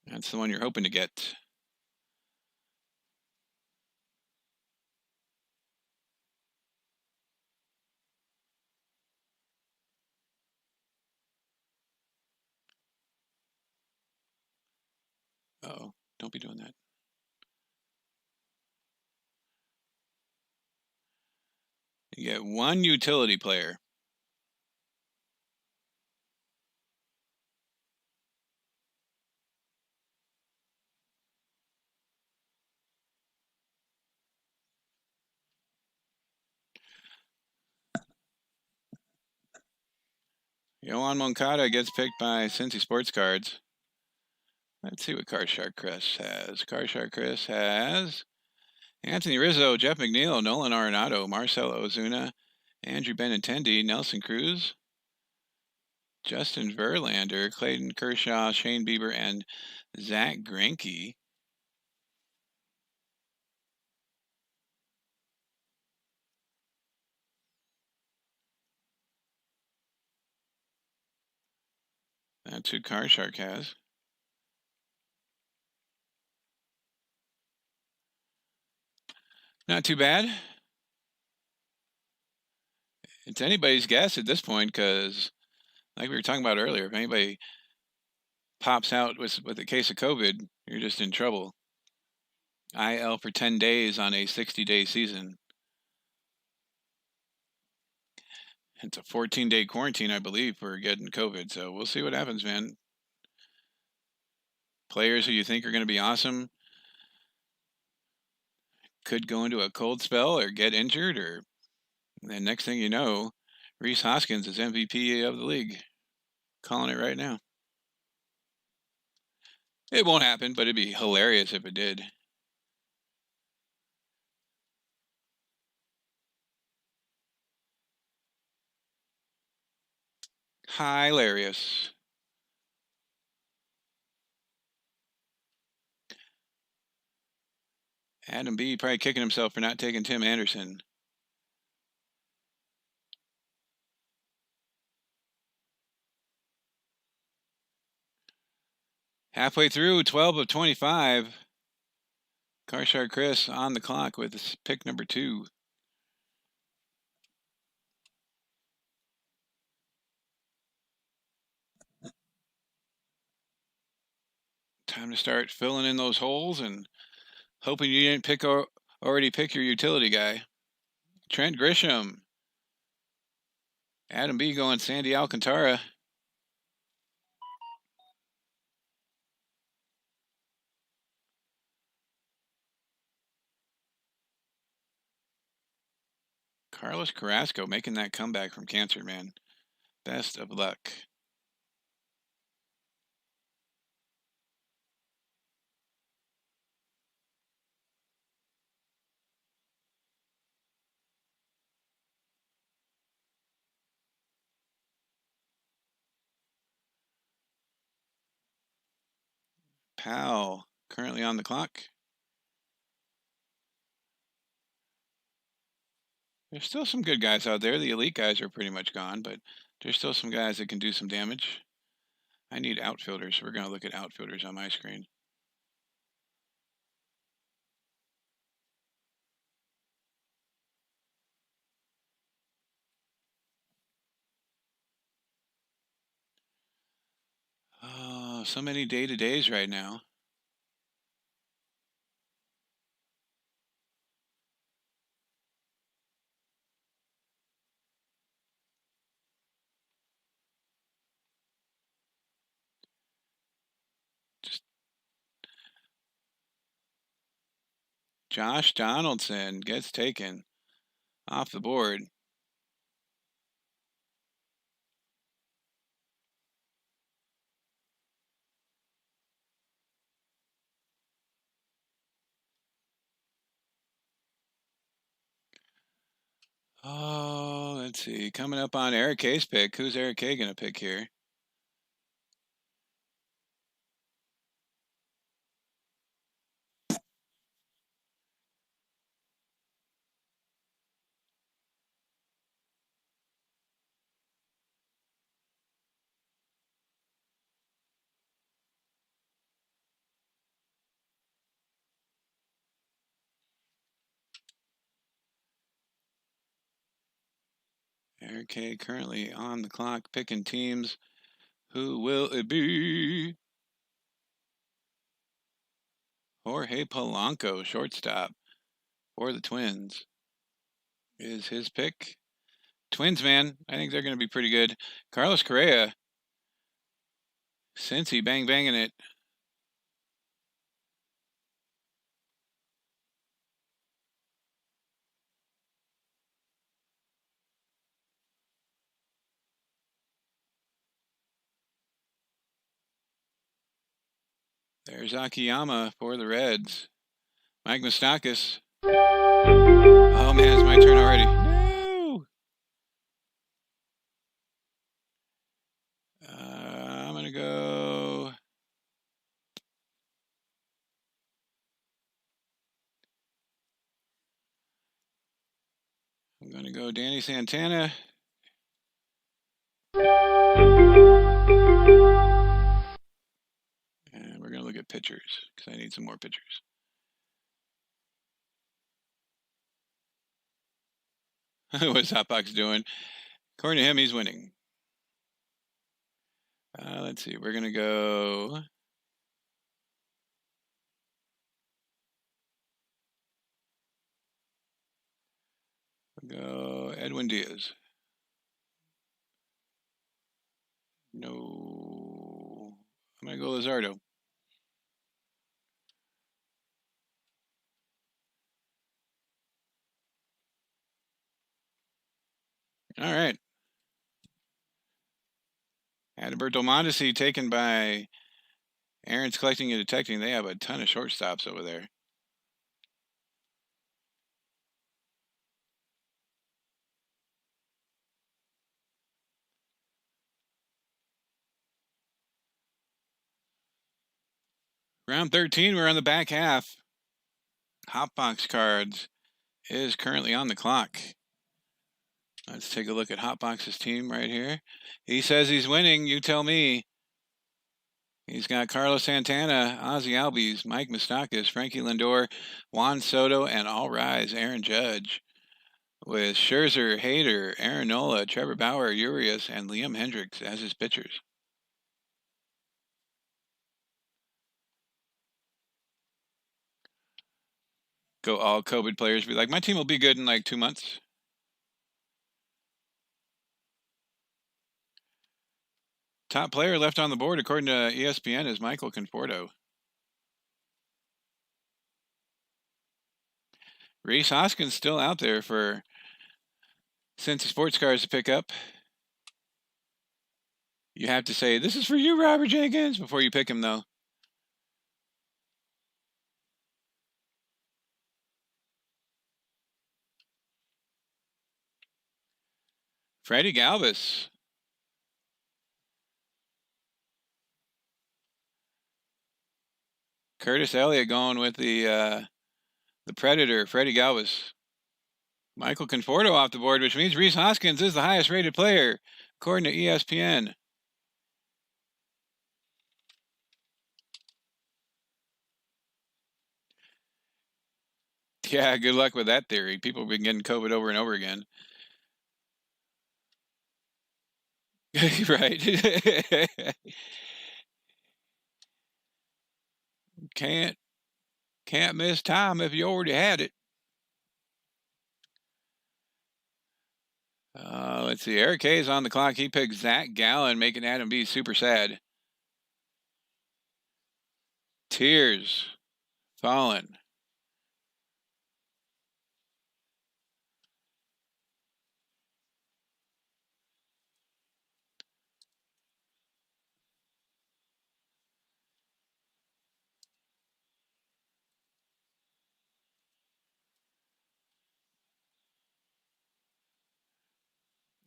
S1: That's the one you're hoping to get. Oh, don't be doing that. You get one utility player. Yohan Moncada gets picked by Cincy Sports Cards. Let's see what Card Shark Chris has. Card Shark Chris has Anthony Rizzo, Jeff McNeil, Nolan Arenado, Marcell Ozuna, Andrew Benintendi, Nelson Cruz, Justin Verlander, Clayton Kershaw, Shane Bieber, and Zach Greinke. That's who Card Shark has. Not too bad. It's anybody's guess at this point because, like we were talking about earlier, if anybody pops out with a case of COVID, you're just in trouble. IL for 10 days on a 60-day season. It's a 14-day quarantine, I believe, for getting COVID. So we'll see what happens, man. Players who you think are going to be awesome could go into a cold spell or get injured, or the next thing you know, Rhys Hoskins is MVP of the league. Calling it right now. It won't happen, but it'd be hilarious if it did. Hilarious. Adam B. probably kicking himself for not taking Tim Anderson. Halfway through, 12 of 25. Carshard Chris on the clock with pick number 2. Time to start filling in those holes and hoping you didn't already pick your utility guy. Trent Grisham. Adam B. going Sandy Alcantara. Carlos Carrasco making that comeback from cancer, man. Best of luck. Powell currently on the clock. There's still some good guys out there. The elite guys are pretty much gone, but there's still some guys that can do some damage. I need outfielders. We're going to look at outfielders on my screen. Oh, so many day-to-days right now. Just Josh Donaldson gets taken off the board. Oh, let's see. Coming up on Eric K's pick. Who's Eric K going to pick here? Eric K currently on the clock picking teams. Who will it be? Jorge Polanco, shortstop for the Twins, is his pick. Twins, man, I think they're going to be pretty good. Carlos Correa, Cincy, banging it. There's Akiyama for the Reds. Mike Moustakas. Oh man, it's my turn already. No. I'm gonna go. I'm gonna go Danny Santana. And we're gonna look at pitchers because I need some more pitchers. What's Hotbox doing? According to him, he's winning. Let's see. We're gonna go. Go Edwin Diaz. No. I'm gonna go Lizardo. All right. Adalberto Mondesi taken by Aaron's Collecting and Detecting. They have a ton of shortstops over there. Round 13, we're on the back half. Hotbox Cards is currently on the clock. Let's take a look at Hotbox's team right here. He says he's winning. You tell me. He's got Carlos Santana, Ozzy Albies, Mike Moustakas, Frankie Lindor, Juan Soto, and All Rise Aaron Judge, with Scherzer, Hader, Aaron Nola, Trevor Bauer, Urias, and Liam Hendricks as his pitchers. Go all COVID players. Be like, my team will be good in like 2 months. Top player left on the board, according to ESPN, is Michael Conforto. Rhys Hoskins still out there for Cincy Sports Cars to pick up. You have to say, this is for you, Robert Jenkins, before you pick him, though. Freddie Galvis. Curtis Elliott going with the Predator, Freddie Galvis. Michael Conforto off the board, which means Rhys Hoskins is the highest rated player, according to ESPN. Yeah, good luck with that theory. People have been getting COVID over and over again. Right. Can't miss time if you already had it. Let's see. Eric Hayes on the clock. He picked Zach Gallen, making Adam B super sad. Tears falling.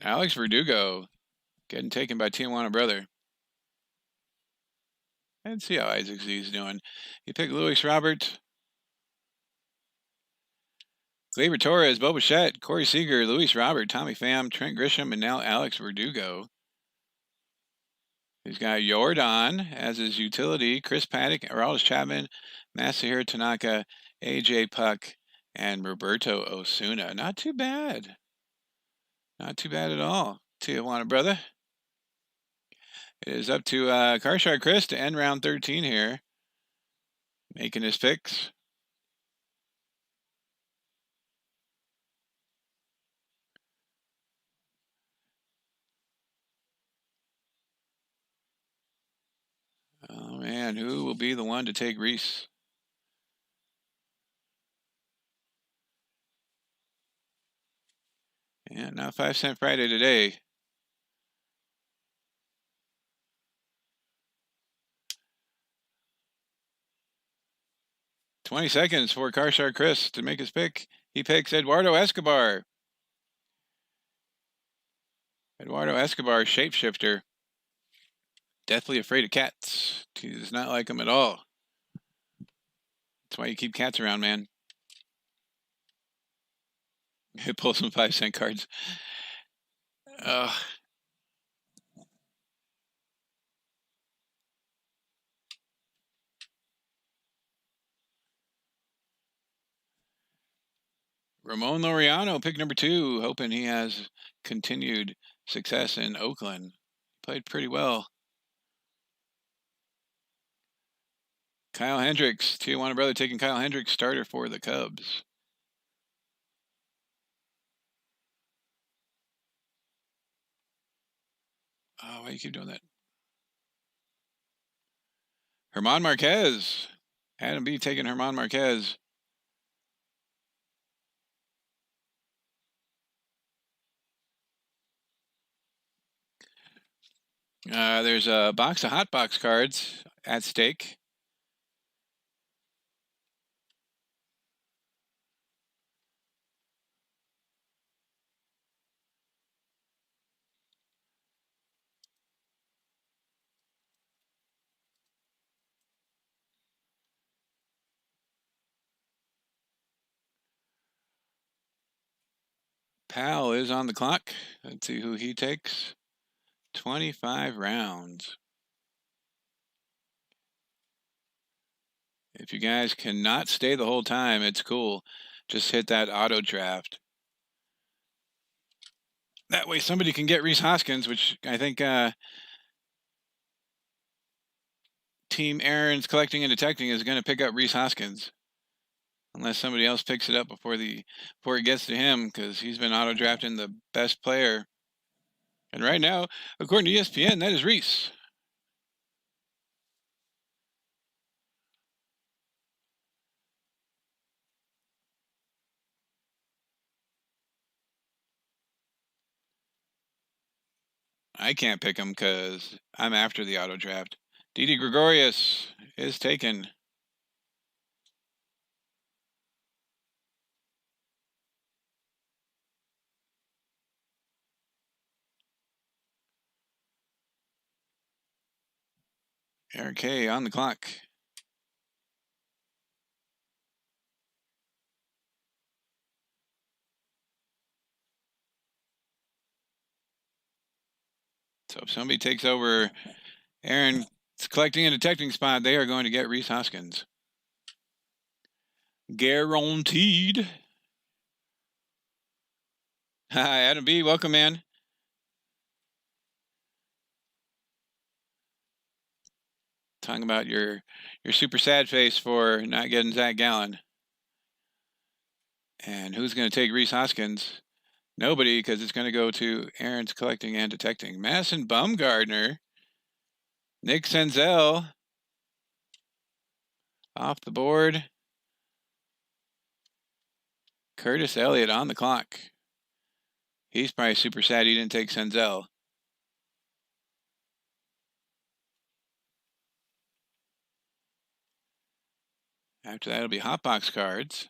S1: Alex Verdugo getting taken by Tijuana Brother. Let's see how Isaac Z's doing. He picked Luis Robert, Gleyber Torres, Bo Bichette, Corey Seager, Luis Robert, Tommy Pham, Trent Grisham, and now Alex Verdugo. He's got Jordan as his utility, Chris Paddock, Aroldis Chapman, Masahiro Tanaka, AJ Puck, and Roberto Osuna. Not too bad. Not too bad at all. Tijuana Brother. It is up to Carshard Chris to end round 13 here. Making his picks. Oh, man. Who will be the one to take Rhys? Yeah, not 5 Cent Friday today. "20 seconds for Carshard Chris to make his pick. He picks Eduardo Escobar. Eduardo Escobar, shapeshifter. Deathly afraid of cats. He does not like them at all. That's why you keep cats around, man. He pulls some 5 cent cards. Ramon Laureano, pick number 2, hoping he has continued success in Oakland. Played pretty well. Kyle Hendricks, Tijuana Brother taking Kyle Hendricks, starter for the Cubs. Oh, why do you keep doing that? Herman Marquez. Adam B taking Herman Marquez. There's a box of hot box cards at stake. Pal is on the clock. Let's see who he takes. 25 rounds. If you guys cannot stay the whole time, it's cool. Just hit that auto draft. That way somebody can get Rhys Hoskins, which I think Team Aaron's Collecting and Detecting is going to pick up Rhys Hoskins. Unless somebody else picks it up before it gets to him, because he's been auto drafting the best player. And right now, according to ESPN, that is Rhys. I can't pick him because I'm after the auto draft. Didi Gregorius is taken. Eric K on the clock. So if somebody takes over Aaron's collecting and detecting spot, they are going to get Rhys Hoskins. Guaranteed. Hi, Adam B. Welcome, man. Talking about your super sad face for not getting Zach Gallen. And who's going to take Rhys Hoskins? Nobody, because it's going to go to Aaron's collecting and detecting. Madison Bumgardner. Nick Senzel. Off the board. Curtis Elliott on the clock. He's probably super sad he didn't take Senzel. After that, it'll be hotbox cards.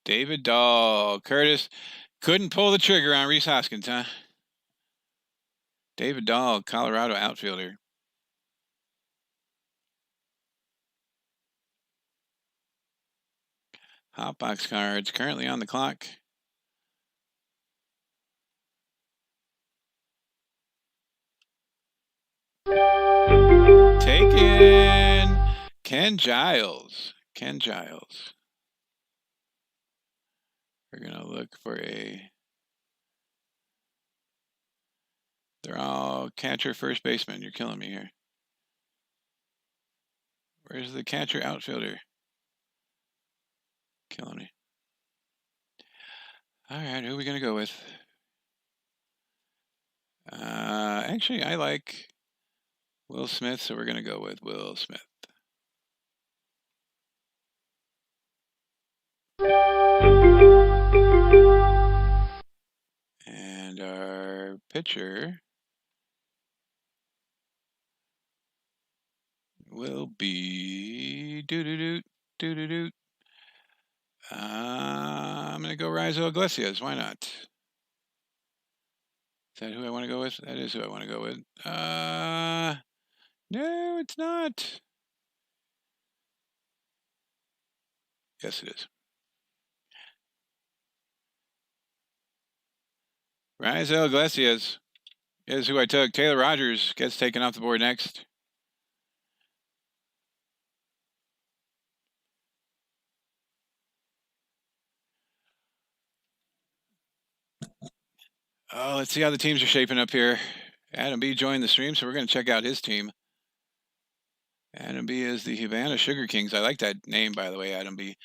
S1: David Dahl. Curtis couldn't pull the trigger on Rhys Hoskins, huh? David Dahl, Colorado outfielder. Hotbox cards currently on the clock. Taken. Ken Giles. Ken Giles. We're going to look for a... They're all catcher, first baseman. You're killing me here. Where's the catcher, outfielder? Killing me. All right, who are we going to go with? Actually, I like Will Smith, so we're going to go with Will Smith. And our pitcher will be I'm going to go Rizzo Iglesias. Why not? Is that who I want to go with? That is who I want to go with. No, it's not. Yes, it is. Rizzo Iglesias is who I took. Taylor Rogers gets taken off the board next. Oh, let's see how the teams are shaping up here. Adam B joined the stream, so we're going to check out his team. Adam B is the Havana Sugar Kings. I like that name, by the way, Adam B.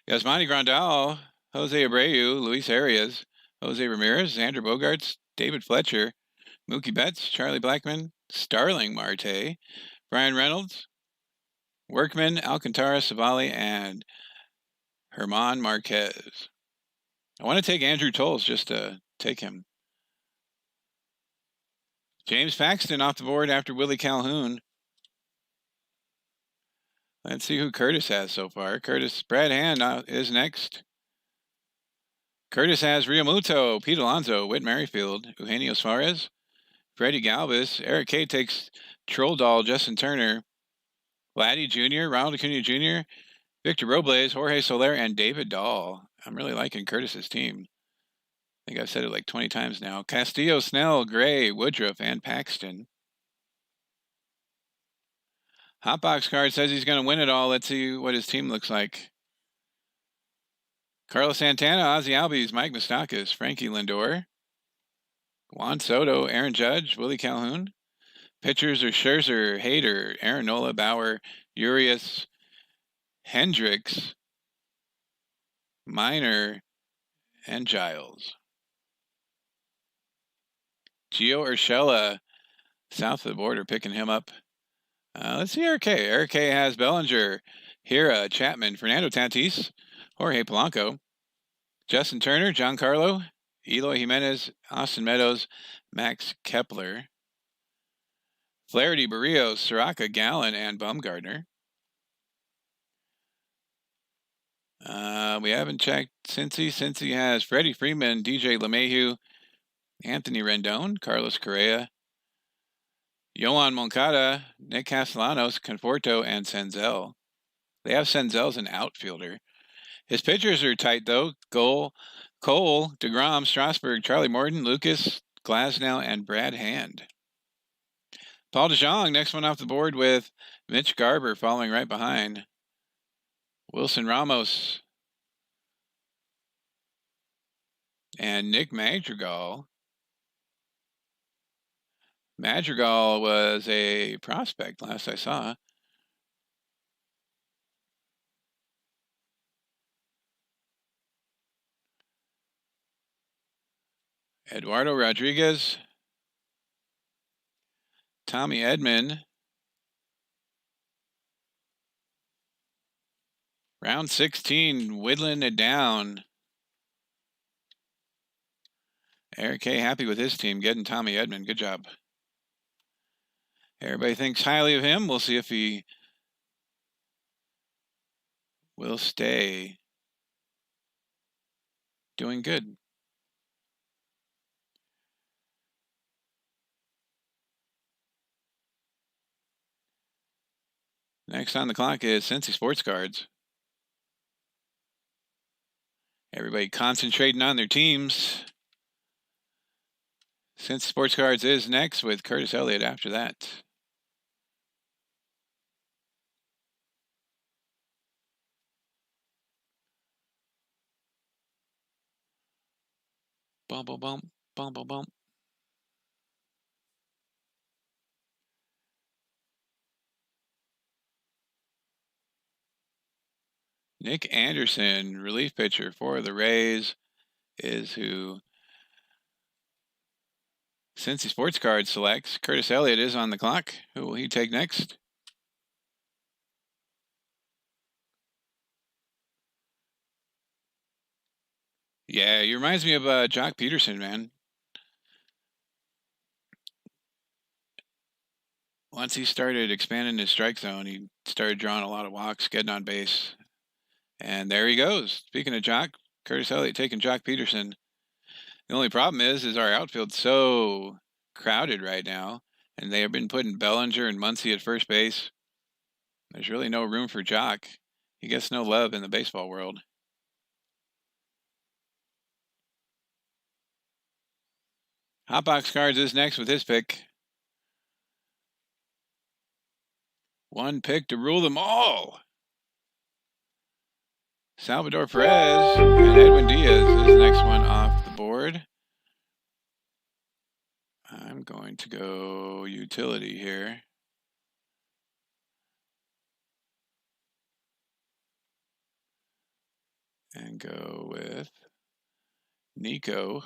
S1: Yasmani Grandal, Jose Abreu, Luis Arias, Jose Ramirez, Xander Bogaerts, David Fletcher, Mookie Betts, Charlie Blackmon, Starling Marte, Brian Reynolds, Workman, Alcantara, Savali, and Herman Marquez. I want to take Andrew Tolles just to take him. James Paxton off the board after Willie Calhoun. Let's see who Curtis has so far. Brad Hand is next. Curtis has Realmuto, Pete Alonso, Whit Merrifield, Eugenio Suarez, Freddie Galvis. Eric K takes Troll Doll, Justin Turner, Vladdy Jr., Ronald Acuna Jr., Victor Robles, Jorge Soler, and David Dahl. I'm really liking Curtis's team. I think I've said it like 20 times now. Castillo, Snell, Gray, Woodruff, and Paxton. Hotbox card says he's going to win it all. Let's see what his team looks like. Carlos Santana, Ozzy Albies, Mike Moustakas, Frankie Lindor, Juan Soto, Aaron Judge, Willie Calhoun. Pitchers are Scherzer, Hader, Aaron Nola, Bauer, Urias, Hendricks, Minor, and Giles. Gio Urshela, south of the border, picking him up. Let's see Eric K. Eric K has Bellinger, Hira, Chapman, Fernando Tatis, Jorge Polanco, Justin Turner, Giancarlo, Eloy Jimenez, Austin Meadows, Max Kepler, Flaherty, Barrios, Soraka, Gallen, and Bumgardner. We haven't checked Cincy. Cincy has Freddie Freeman, DJ LeMahieu, Anthony Rendon, Carlos Correa, Yohan Moncada, Nick Castellanos, Conforto, and Senzel. They have Senzel as an outfielder. His pitchers are tight, though. Cole, DeGrom, Strasburg, Charlie Morton, Lucas, Glasnow, and Brad Hand. Paul DeJong, next one off the board with Mitch Garber following right behind. Wilson Ramos and Nick Madrigal. Madrigal was a prospect last I saw. Eduardo Rodriguez. Tommy Edman. Round 16, whittling it down. Eric K. happy with his team getting Tommy Edman. Good job. Everybody thinks highly of him. We'll see if he will stay doing good. Next on the clock is Cincy Sports Cards. Everybody concentrating on their teams. Cincy Sports Cards is next with Curtis Elliott after that. Bum, bum, bum, bum, bum, bum. Nick Anderson, relief pitcher for the Rays, is who Cincy Sports Cards selects. Curtis Elliott is on the clock. Who will he take next? Yeah, he reminds me of Jock Peterson, man. Once he started expanding his strike zone, he started drawing a lot of walks, getting on base. And there he goes. Speaking of Jock, Curtis Elliott taking Jock Peterson. The only problem is our outfield's so crowded right now, and they have been putting Bellinger and Muncy at first base. There's really no room for Jock. He gets no love in the baseball world. Hotbox Cards is next with his pick. One pick to rule them all. Salvador Perez and Edwin Diaz is the next one off the board. I'm going to go utility here. And go with Nico.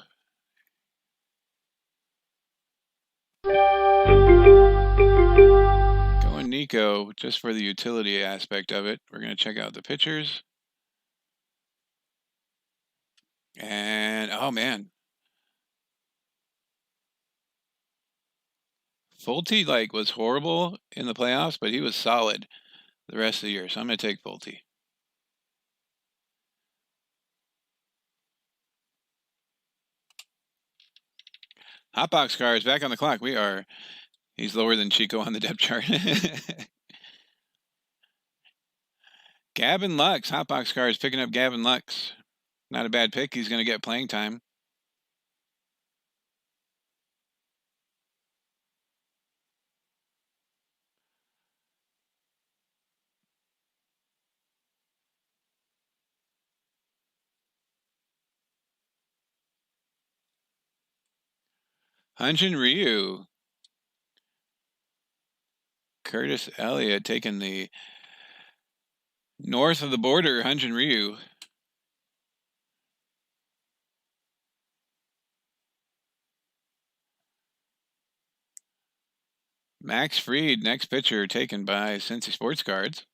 S1: Going Nico just for the utility aspect of it. We're going to check out the pitchers. And, oh man. Fulte, was horrible in the playoffs, but he was solid the rest of the year. So I'm going to take Fulte. Hotbox Cards back on the clock. He's lower than Chico on the depth chart. Gavin Lux, Hotbox Cards picking up Gavin Lux. Not a bad pick. He's going to get playing time. Hyun-Jin Ryu. Curtis Elliott taking the north of the border, Hyun-Jin Ryu. Max Fried, next pitcher taken by Cincy Sports Cards.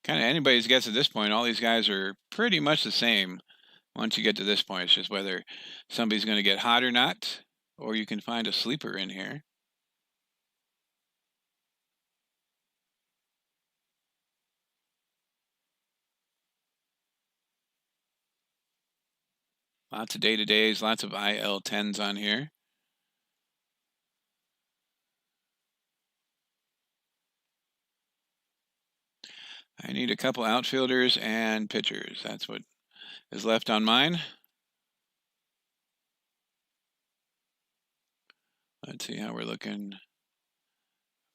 S1: Kind of anybody's guess at this point. All these guys are pretty much the same. Once you get to this point, it's just whether somebody's going to get hot or not, or you can find a sleeper in here. Lots of day-to-days, lots of IL-10s on here. I need a couple outfielders and pitchers. That's what is left on mine. Let's see how we're looking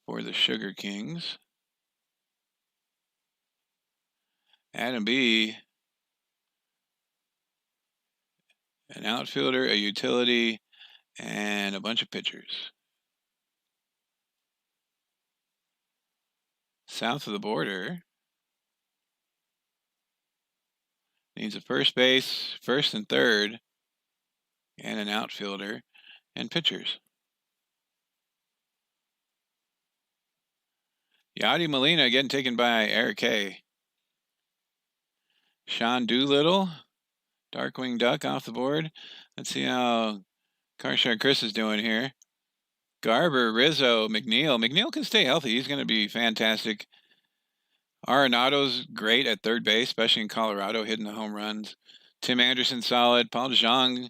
S1: for the Sugar Kings. Adam B, an outfielder, a utility, and a bunch of pitchers. South of the border needs a first base, first and third, and an outfielder, and pitchers. Yadi Molina getting taken by Eric K. Sean Doolittle, Darkwing Duck off the board. Let's see how Carshard Chris is doing here. Garber, Rizzo, McNeil. McNeil can stay healthy. He's going to be fantastic. Arenado's great at third base, especially in Colorado, hitting the home runs. Tim Anderson, solid. Paul DeJong,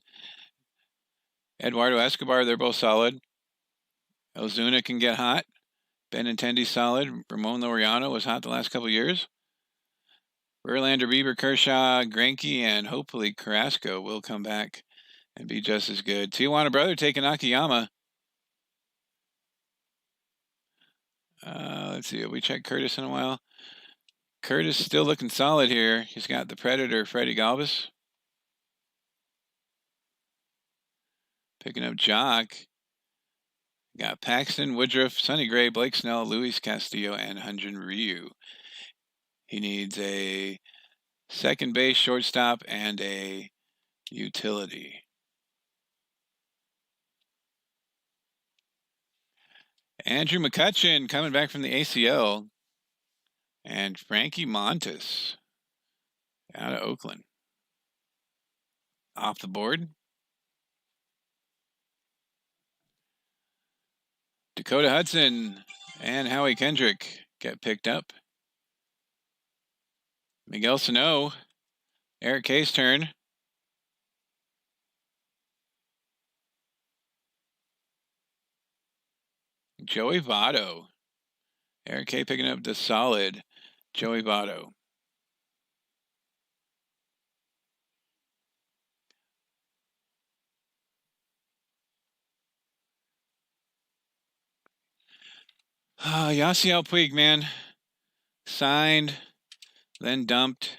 S1: Eduardo Escobar, they're both solid. Ozuna can get hot. Benintendi, solid. Ramon Laureano was hot the last couple years. Verlander, Bieber, Kershaw, Greinke, and hopefully Carrasco will come back and be just as good. Tijuana Brother taking Akiyama. Let's see. Have we checked Curtis in a while? Curtis still looking solid here. He's got the Predator, Freddie Galvis. Picking up Jock. Got Paxton, Woodruff, Sonny Gray, Blake Snell, Luis Castillo, and Hyun-Jin Ryu. He needs a second base, shortstop, and a utility. Andrew McCutchen coming back from the ACL. And Frankie Montes out of Oakland. Off the board. Dakota Hudson and Howie Kendrick get picked up. Miguel Sano, Eric K's turn. Joey Votto. Eric K picking up the solid Joey Votto. Yasiel Puig, man. Signed, then dumped.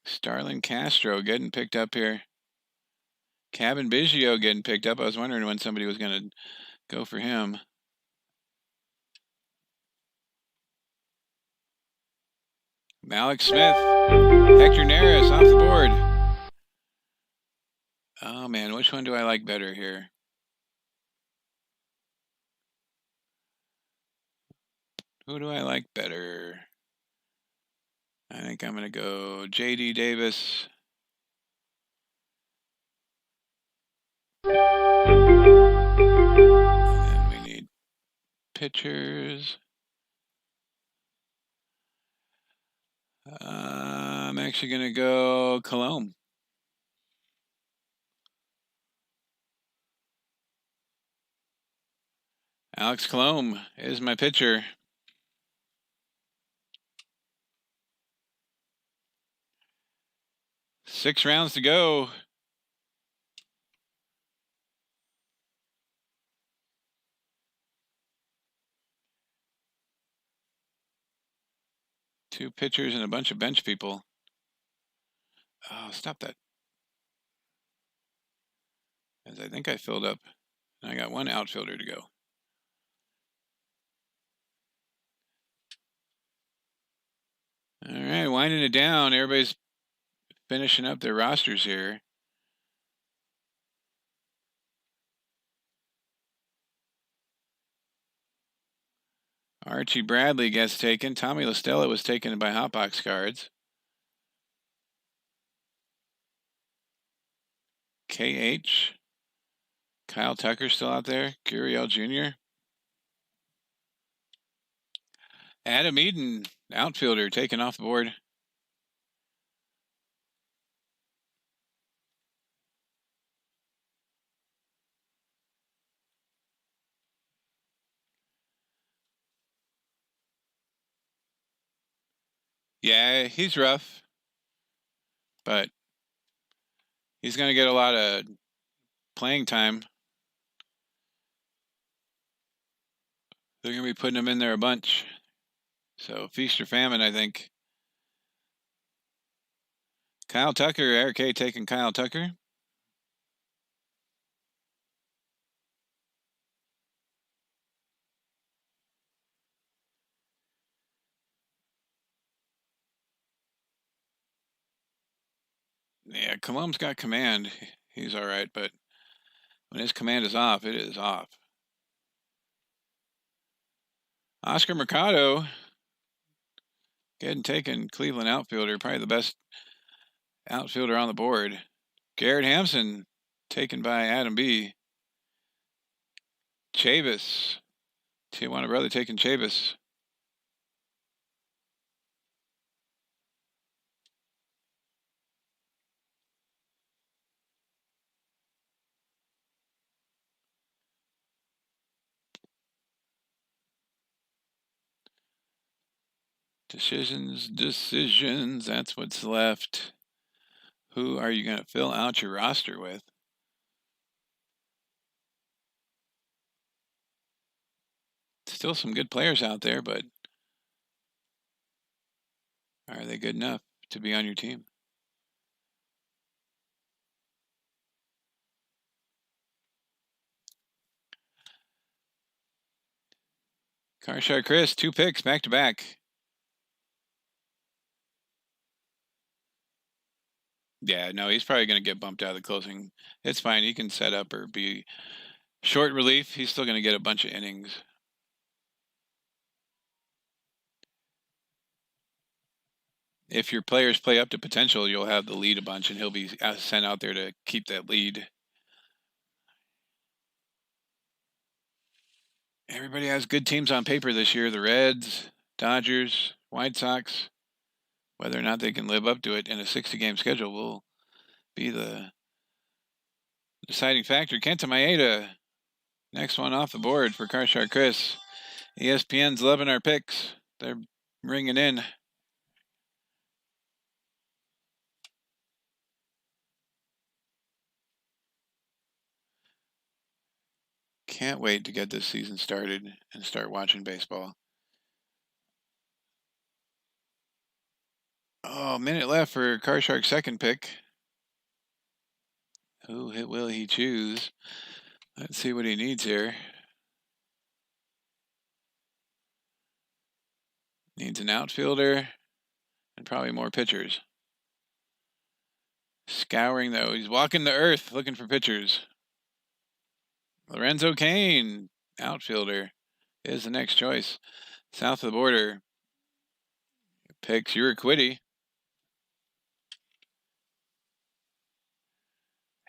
S1: Starlin Castro getting picked up here. Cabin Biggio getting picked up. I was wondering when somebody was going to go for him. Malik Smith. Hector Neris off the board. Oh, man. Which one do I like better here? Who do I like better? I think I'm going to go J.D. Davis. And then we need pitchers. I'm actually going to go Colomb. Alex Colomb is my pitcher. Six rounds to go. Two pitchers and a bunch of bench people. Oh, stop that. As I think I filled up. I got one outfielder to go. All right, winding it down. Everybody's finishing up their rosters here. Archie Bradley gets taken. Tommy La Stella was taken by Hotbox Cards. KH. Kyle Tucker still out there. Gurriel Jr. Adam Eden, outfielder, taken off the board. Yeah, he's rough, but He's going to get a lot of playing time. They're going to be putting him in there a bunch. So feast or famine, I think. Kyle Tucker, Eric K taking Kyle Tucker. Yeah, Colom's got command. He's all right, but when his command is off, it is off. Oscar Mercado getting taken, Cleveland outfielder, probably the best outfielder on the board. Garrett Hampson taken by Adam B. Chavis, Tijuana brother taking Chavis. Decisions. That's what's left. Who are you going to fill out your roster with? Still some good players out there, but are they good enough to be on your team? Karshar Chris, 2 picks back to back. Yeah, no, he's probably going to get bumped out of the closing. It's fine. He can set up or be short relief. He's still going to get a bunch of innings. If your players play up to potential, you'll have the lead a bunch, and he'll be sent out there to keep that lead. Everybody has good teams on paper this year. The Reds, Dodgers, White Sox. Whether or not they can live up to it in a 60-game schedule will be the deciding factor. Kenta Maeda, next one off the board for Karshar Chris. ESPN's loving our picks. They're ringing in. Can't wait to get this season started and start watching baseball. Oh, minute left for Karshark's second pick. Who will he choose? Let's see what he needs here. Needs an outfielder and probably more pitchers. Scouring, though. He's walking the earth looking for pitchers. Lorenzo Cain, outfielder, is the next choice. South of the border. Picks Urquidy.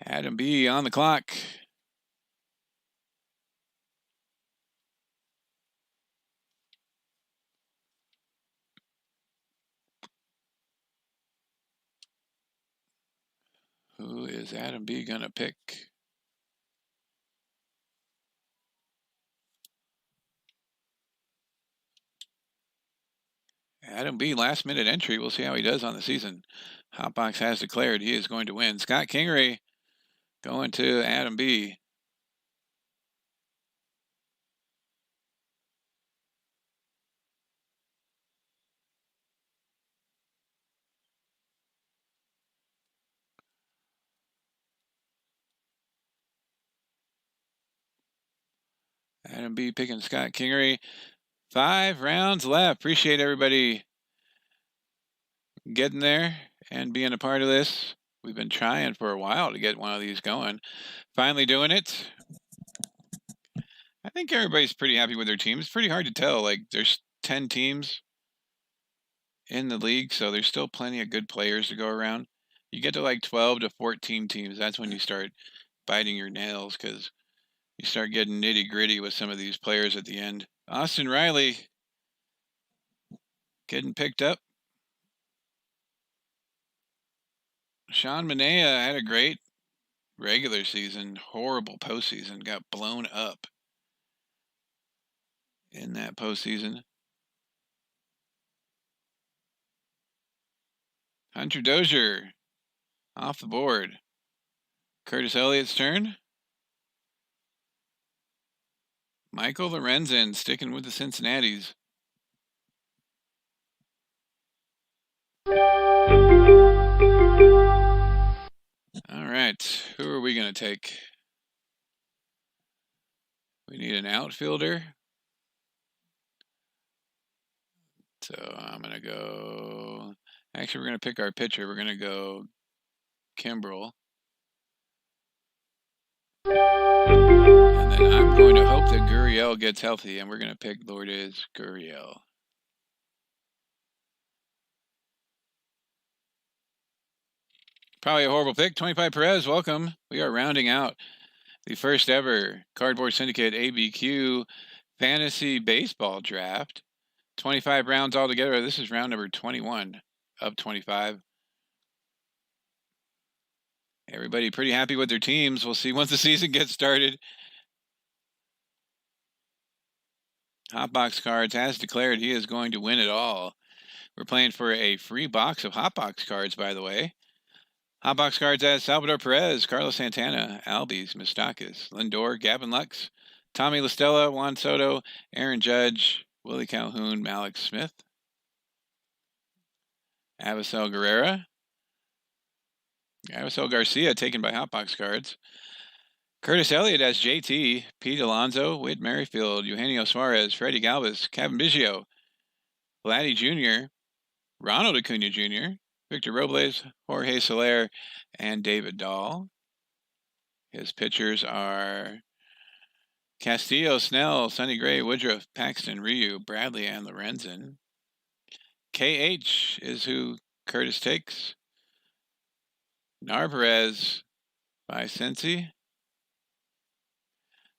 S1: Adam B on the clock. Who is Adam B gonna pick? Adam B, last minute entry. We'll see how he does on the season. Hotbox has declared he is going to win. Scott Kingery going to Adam B. Adam B picking Scott Kingery. 5 rounds left. Appreciate everybody getting there and being a part of this. We've been trying for a while to get one of these going. Finally doing it. I think everybody's pretty happy with their team. It's pretty hard to tell. Like, there's 10 teams in the league, so there's still plenty of good players to go around. You get to like 12 to 14 teams, that's when you start biting your nails because you start getting nitty gritty with some of these players at the end. Austin Riley getting picked up. Sean Manaea had a great regular season, horrible postseason, got blown up in that postseason. Hunter Dozier off the board. Curtis Elliott's turn. Michael Lorenzen sticking with the Cincinnatis. All right, who are we going to take? We need an outfielder. So I'm going to go. Actually, we're going to pick our pitcher. We're going to go Kimbrel. And then I'm going to hope that Gurriel gets healthy, and we're going to pick Lourdes Gurriel. Probably a horrible pick. 25 Perez, welcome. We are rounding out the first ever Cardboard Syndicate ABQ Fantasy Baseball Draft. 25 rounds altogether. This is round number 21 of 25. Everybody pretty happy with their teams. We'll see once the season gets started. Hotbox Cards has declared he is going to win it all. We're playing for a free box of Hotbox Cards, by the way. Hotbox Cards as Salvador Perez, Carlos Santana, Albies, Mustakis, Lindor, Gavin Lux, Tommy LaStella, Juan Soto, Aaron Judge, Willie Calhoun, Malik Smith, Avisel Guerrera, Avisel Garcia taken by Hotbox Cards, Curtis Elliott as JT, Pete Alonso, Whit Merrifield, Eugenio Suarez, Freddie Galvis, Kevin Biggio, Vladdy Jr., Ronald Acuna Jr., Victor Robles, Jorge Soler, and David Dahl. His pitchers are Castillo, Snell, Sonny Gray, Woodruff, Paxton, Ryu, Bradley, and Lorenzen. KH is who Curtis takes. Narvaez by Cincy.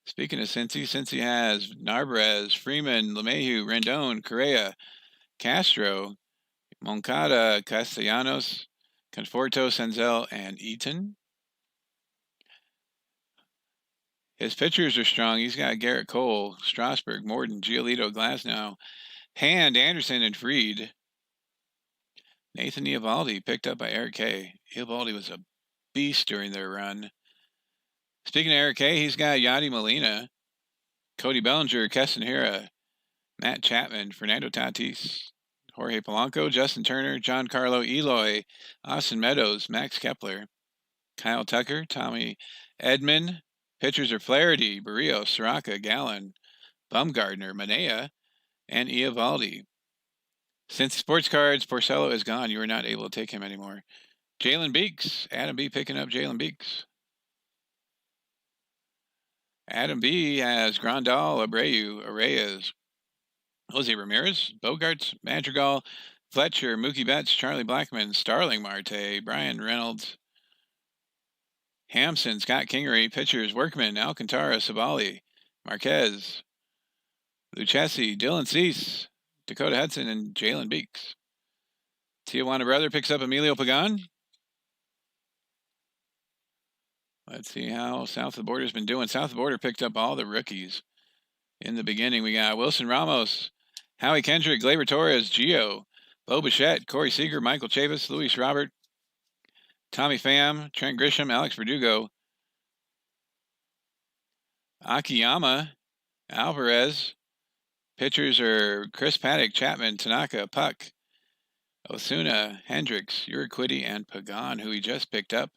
S1: Speaking of Cincy, Cincy has Narvaez, Freeman, LeMahieu, Rendon, Correa, Castro, Moncada, Castellanos, Conforto, Senzel, and Eaton. His pitchers are strong. He's got Garrett Cole, Strasburg, Morton, Giolito, Glasnow, Hand, Anderson, and Fried. Nathan Eovaldi picked up by Eric K. Eovaldi was a beast during their run. Speaking of Eric K., he's got Yadi Molina, Cody Bellinger, Keston Hiura, Matt Chapman, Fernando Tatis, Jorge Polanco, Justin Turner, Giancarlo Eloy, Austin Meadows, Max Kepler, Kyle Tucker, Tommy Edman. Pitchers are Flaherty, Barrios, Soraka, Gallen, Bumgardner, Manea, and Eovaldi. Since Sports Cards, Porcello is gone. You are not able to take him anymore. Jalen Beeks. Adam B. picking up Jalen Beeks. Adam B. has Grandal, Abreu, Arraez, Jose Ramirez, Bogarts, Madrigal, Fletcher, Mookie Betts, Charlie Blackmon, Starling Marte, Brian Reynolds, Hampson, Scott Kingery, pitchers, Workman, Alcantara, Savali, Marquez, Lucchesi, Dylan Cease, Dakota Hudson, and Jalen Beeks. Tijuana Brother picks up Emilio Pagan. Let's see how South of the Border's been doing. South of the Border picked up all the rookies. In the beginning, we got Wilson Ramos, Howie Kendrick, Gleyber Torres, Gio, Bo Bichette, Corey Seager, Michael Chavis, Luis Robert, Tommy Pham, Trent Grisham, Alex Verdugo, Akiyama, Alvarez. Pitchers are Chris Paddock, Chapman, Tanaka, Puck, Osuna, Hendricks, Urquidy, and Pagan, who he just picked up.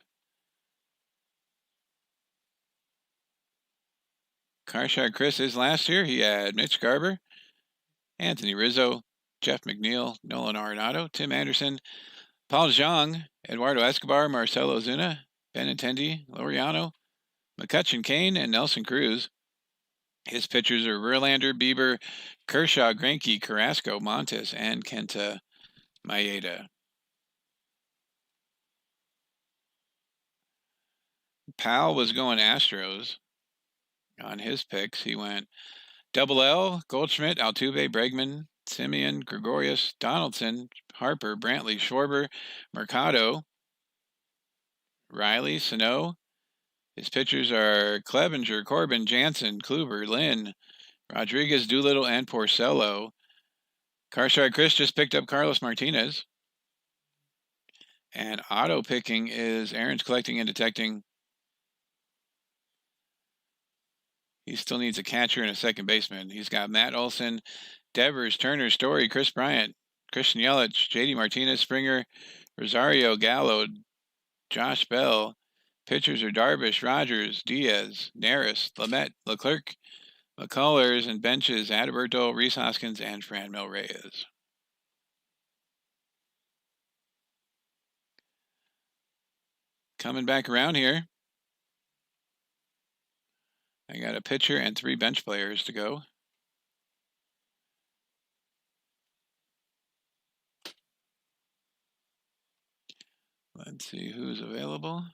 S1: Carshot Chris is last year. He had Mitch Garber, Anthony Rizzo, Jeff McNeil, Nolan Arenado, Tim Anderson, Paul Zhang, Eduardo Escobar, Marcelo Ozuna, Benintendi, Laureano, McCutcheon Kane, and Nelson Cruz. His pitchers are Verlander, Bieber, Kershaw, Greinke, Carrasco, Montes, and Kenta Maeda. Powell was going Astros on his picks. He went Double L, Goldschmidt, Altuve, Bregman, Simeon, Gregorius, Donaldson, Harper, Brantley, Schwarber, Mercado, Riley, Sano. His pitchers are Clevenger, Corbin, Jansen, Kluber, Lynn, Rodriguez, Doolittle, and Porcello. Carshot Chris just picked up Carlos Martinez. And auto picking is Aaron's collecting and detecting He still needs a catcher and a second baseman. He's got Matt Olson, Devers, Turner, Story, Chris Bryant, Christian Yelich, JD Martinez, Springer, Rosario, Gallo, Josh Bell. Pitchers are Darvish, Rogers, Diaz, Neris, Lamet, Leclerc, McCullers, and benches Adalberto, Rhys Hoskins, and Franmil Reyes. Coming back around here. I got a pitcher and 3 bench players to go. Let's see who's available.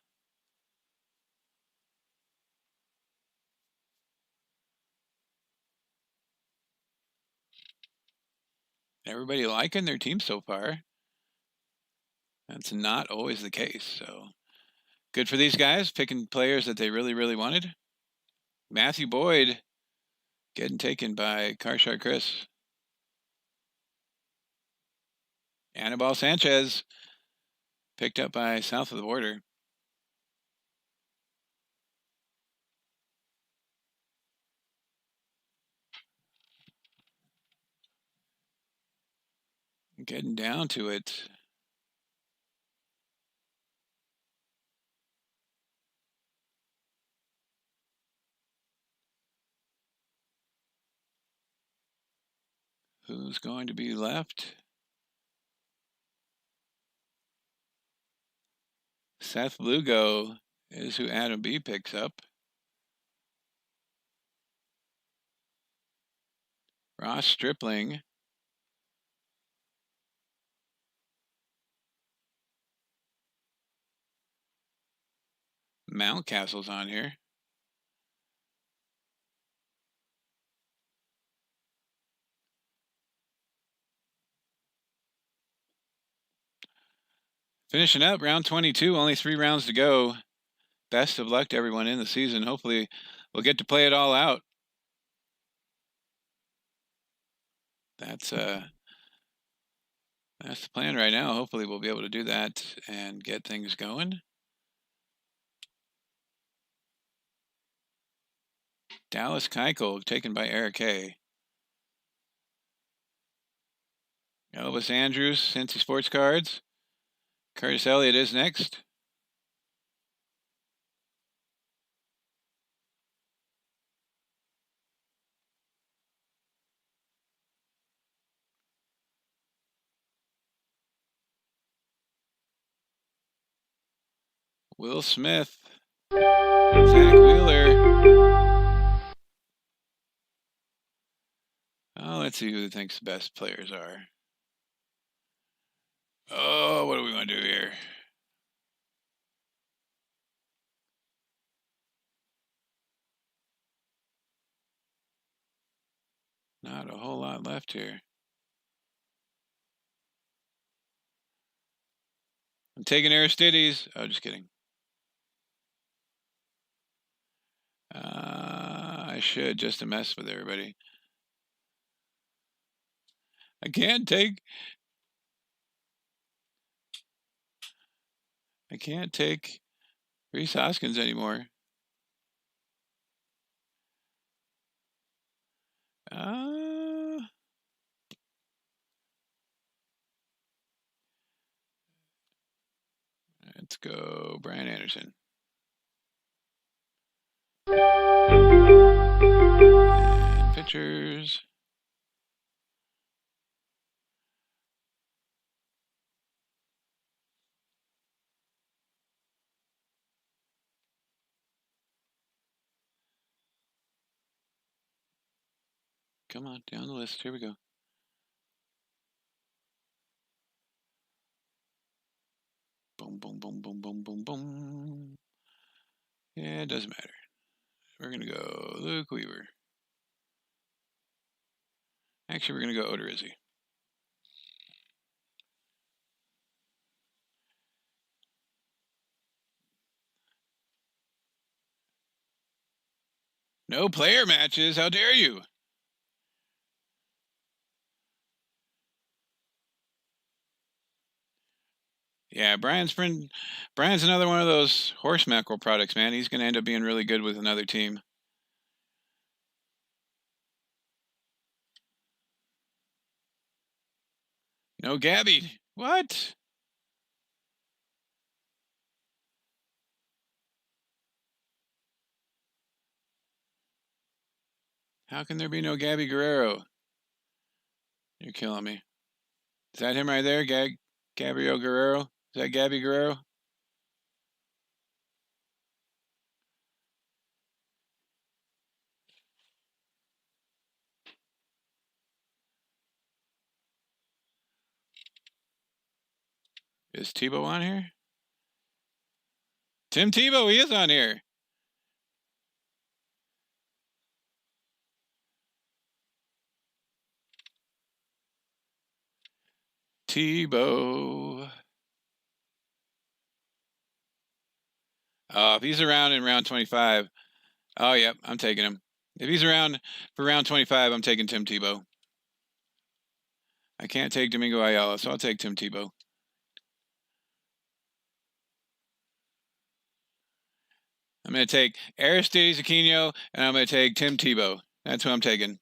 S1: Everybody liking their team so far. That's not always the case. So good for these guys, picking players that they really, really wanted. Matthew Boyd getting taken by Carshard Chris. Anibal Sanchez picked up by South of the Border. Getting down to it. Who's going to be left? Seth Lugo is who Adam B picks up. Ross Stripling. Mountcastle's on here. Finishing up round 22, only 3 rounds to go. Best of luck to everyone in the season. Hopefully we'll get to play it all out. That's the plan right now. Hopefully we'll be able to do that and get things going. Dallas Keuchel taken by Eric K. Elvis Andrews, Cincy Sports Cards. Curtis Elliott is next. Will Smith. Zach Wheeler. Oh, let's see who thinks the best players are. Oh, what do we want to do here? Not a whole lot left here. I'm taking Aristides. Oh, just kidding. I should, just to mess with everybody. I can't take Rhys Hoskins anymore. Let's go Brian Anderson. And pitchers. Come on, down the list. Here we go. Boom, boom, boom, boom, boom, boom, boom. Yeah, it doesn't matter. We're going to go Luke Weaver. Actually, we're going to go Odorizzi. No player matches. How dare you? Yeah, Brian's another one of those horse mackerel products, man. He's going to end up being really good with another team. No Gabby. What? How can there be no Gabby Guerrero? You're killing me. Is that him right there? Gabriel Guerrero? Is that Gabby Guerrero? Is Tebow on here? Tim Tebow, he is on here. Tebow. If he's around in round 25, oh, yep, I'm taking him. If he's around for round 25, I'm taking Tim Tebow. I can't take Domingo Ayala, so I'll take Tim Tebow. I'm going to take Aristides Aquino, and I'm going to take Tim Tebow. That's who I'm taking.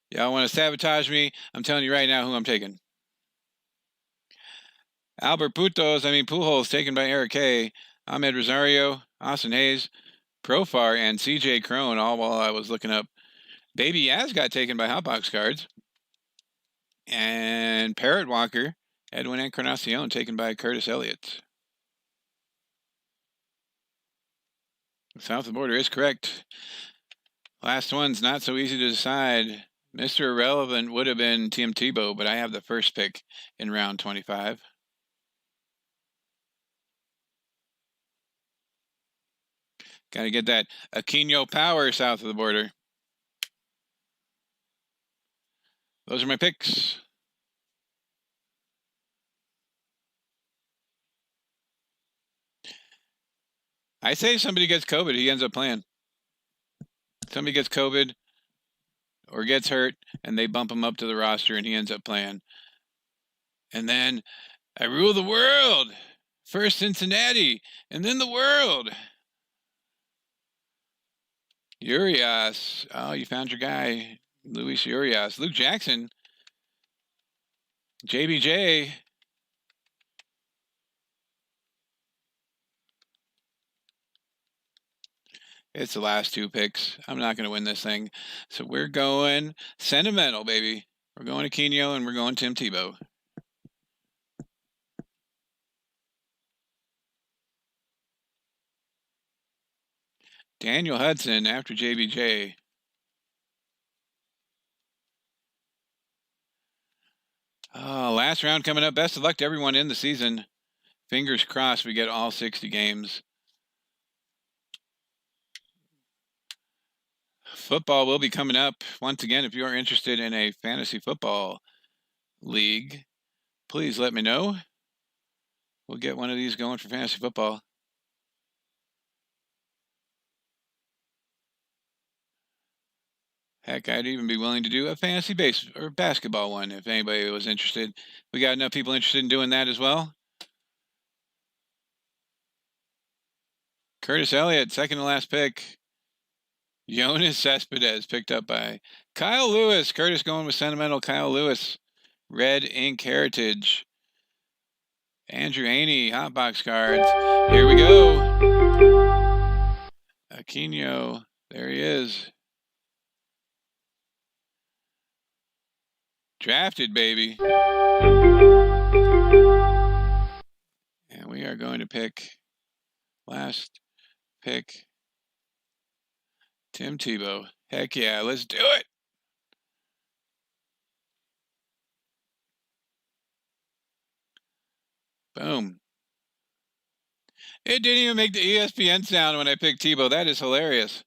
S1: Y'all want to sabotage me? I'm telling you right now who I'm taking. Albert Pujols taken by Eric K. Ahmed Rosario, Austin Hayes, Profar, and CJ Crone, all while I was looking up. Baby Yaz got taken by Hotbox Cards. And Parrot Walker, Edwin Encarnacion, taken by Curtis Elliott. South of the border is correct. Last one's not so easy to decide. Mr. Irrelevant would have been Tim Tebow, but I have the first pick in round 25. Got to get that Aquino power south of the border. Those are my picks. I say somebody gets COVID, he ends up playing. Somebody gets COVID or gets hurt, and they bump him up to the roster, and he ends up playing. And then I rule the world. First Cincinnati, and then the world. Urias. Oh, you found your guy, Luis Urias. Luke Jackson. JBJ. It's the last two picks. I'm not going to win this thing. So we're going sentimental, baby. We're going Aquino, and we're going Tim Tebow. Daniel Hudson after JBJ. Last round coming up. Best of luck to everyone in the season. Fingers crossed we get all 60 games. Football will be coming up. Once again, if you are interested in a fantasy football league, please let me know. We'll get one of these going for fantasy football. Heck, I'd even be willing to do a fantasy base or basketball one if anybody was interested. We got enough people interested in doing that as well. Curtis Elliott, second to last pick. Jonas Cespedes picked up by Kyle Lewis. Curtis going with sentimental Kyle Lewis. Red Ink Heritage. Andrew Haney, Hotbox Cards. Here we go. Aquino, there he is. Drafted, baby. And we are going to pick last pick Tim Tebow. Heck yeah, let's do it. Boom. It didn't even make the ESPN sound when I picked Tebow. That is hilarious.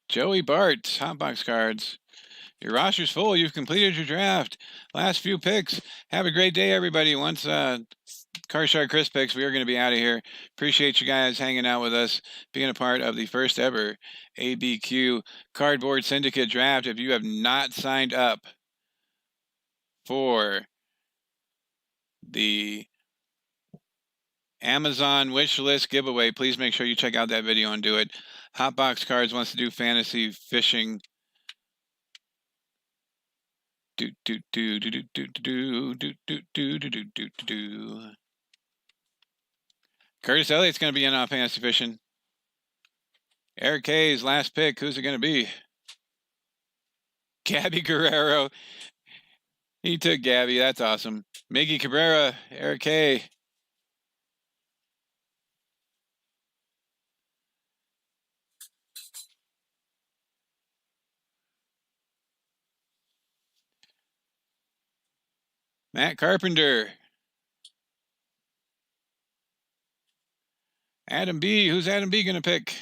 S1: Joey Bart, Hotbox Cards. Your roster's full. You've completed your draft. Last few picks. Have a great day, everybody. Once Carshard Chris picks, we are going to be out of here. Appreciate you guys hanging out with us, being a part of the first ever ABQ Cardboard Syndicate Draft. If you have not signed up for the Amazon wish list giveaway. Please make sure you check out that video and do it. Hotbox Cards wants to do fantasy fishing. Do do do do do do do do do do do do do. Curtis Elliott's going to be in on fantasy fishing. Eric K's last pick. Who's it going to be? Gabby Guerrero. He took Gabby. That's awesome. Miggy Cabrera. Eric K. Matt Carpenter. Adam B. Who's Adam B going to pick?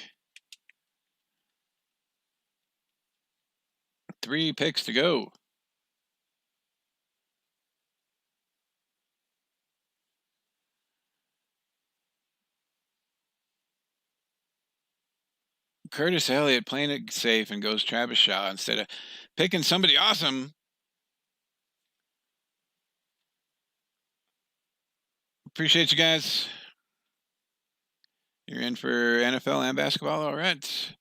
S1: 3 picks to go. Curtis Elliott playing it safe and goes Travis Shaw instead of picking somebody awesome. Appreciate you guys. You're in for NFL and basketball. All right.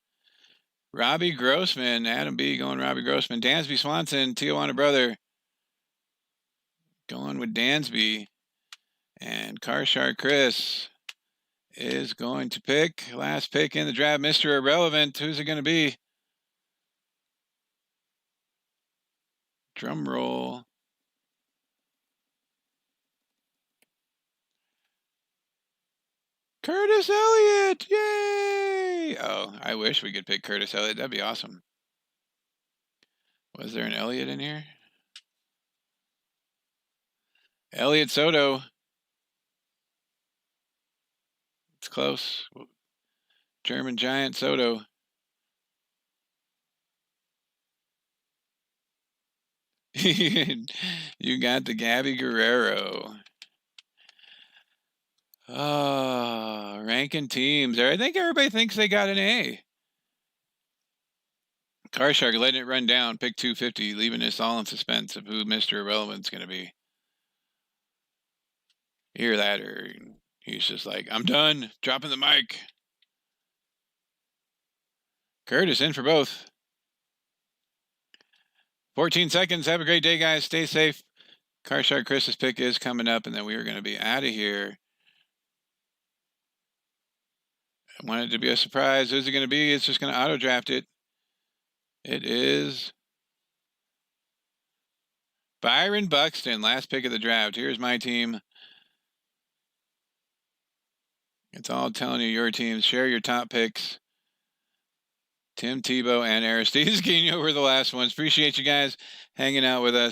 S1: Robbie Grossman. Adam B. going Robbie Grossman. Dansby Swanson. Tijuana brother. Going with Dansby. And Carshard Chris is going to pick. Last pick in the draft. Mr. Irrelevant. Who's it going to be? Drum roll. Curtis Elliott! Yay! Oh, I wish we could pick Curtis Elliott. That'd be awesome. Was there an Elliott in here? Elliott Soto. It's close. German Giant Soto. You got the Gabby Guerrero. Oh, ranking teams. I think everybody thinks they got an A. Carshark letting it run down. Pick 250, leaving us all in suspense of who Mr. Irrelevant's going to be. Hear that? Or he's just like, I'm done. Dropping the mic. Curtis in for both. 14 seconds. Have a great day, guys. Stay safe. Carshark Chris's pick is coming up, and then we are going to be out of here. I want it to be a surprise. Who's it going to be? It's just going to auto draft it. It is Byron Buxton, last pick of the draft. Here's my team. It's all telling you your teams. Share your top picks. Tim Tebow and Aristides Guino were the last ones. Appreciate you guys hanging out with us.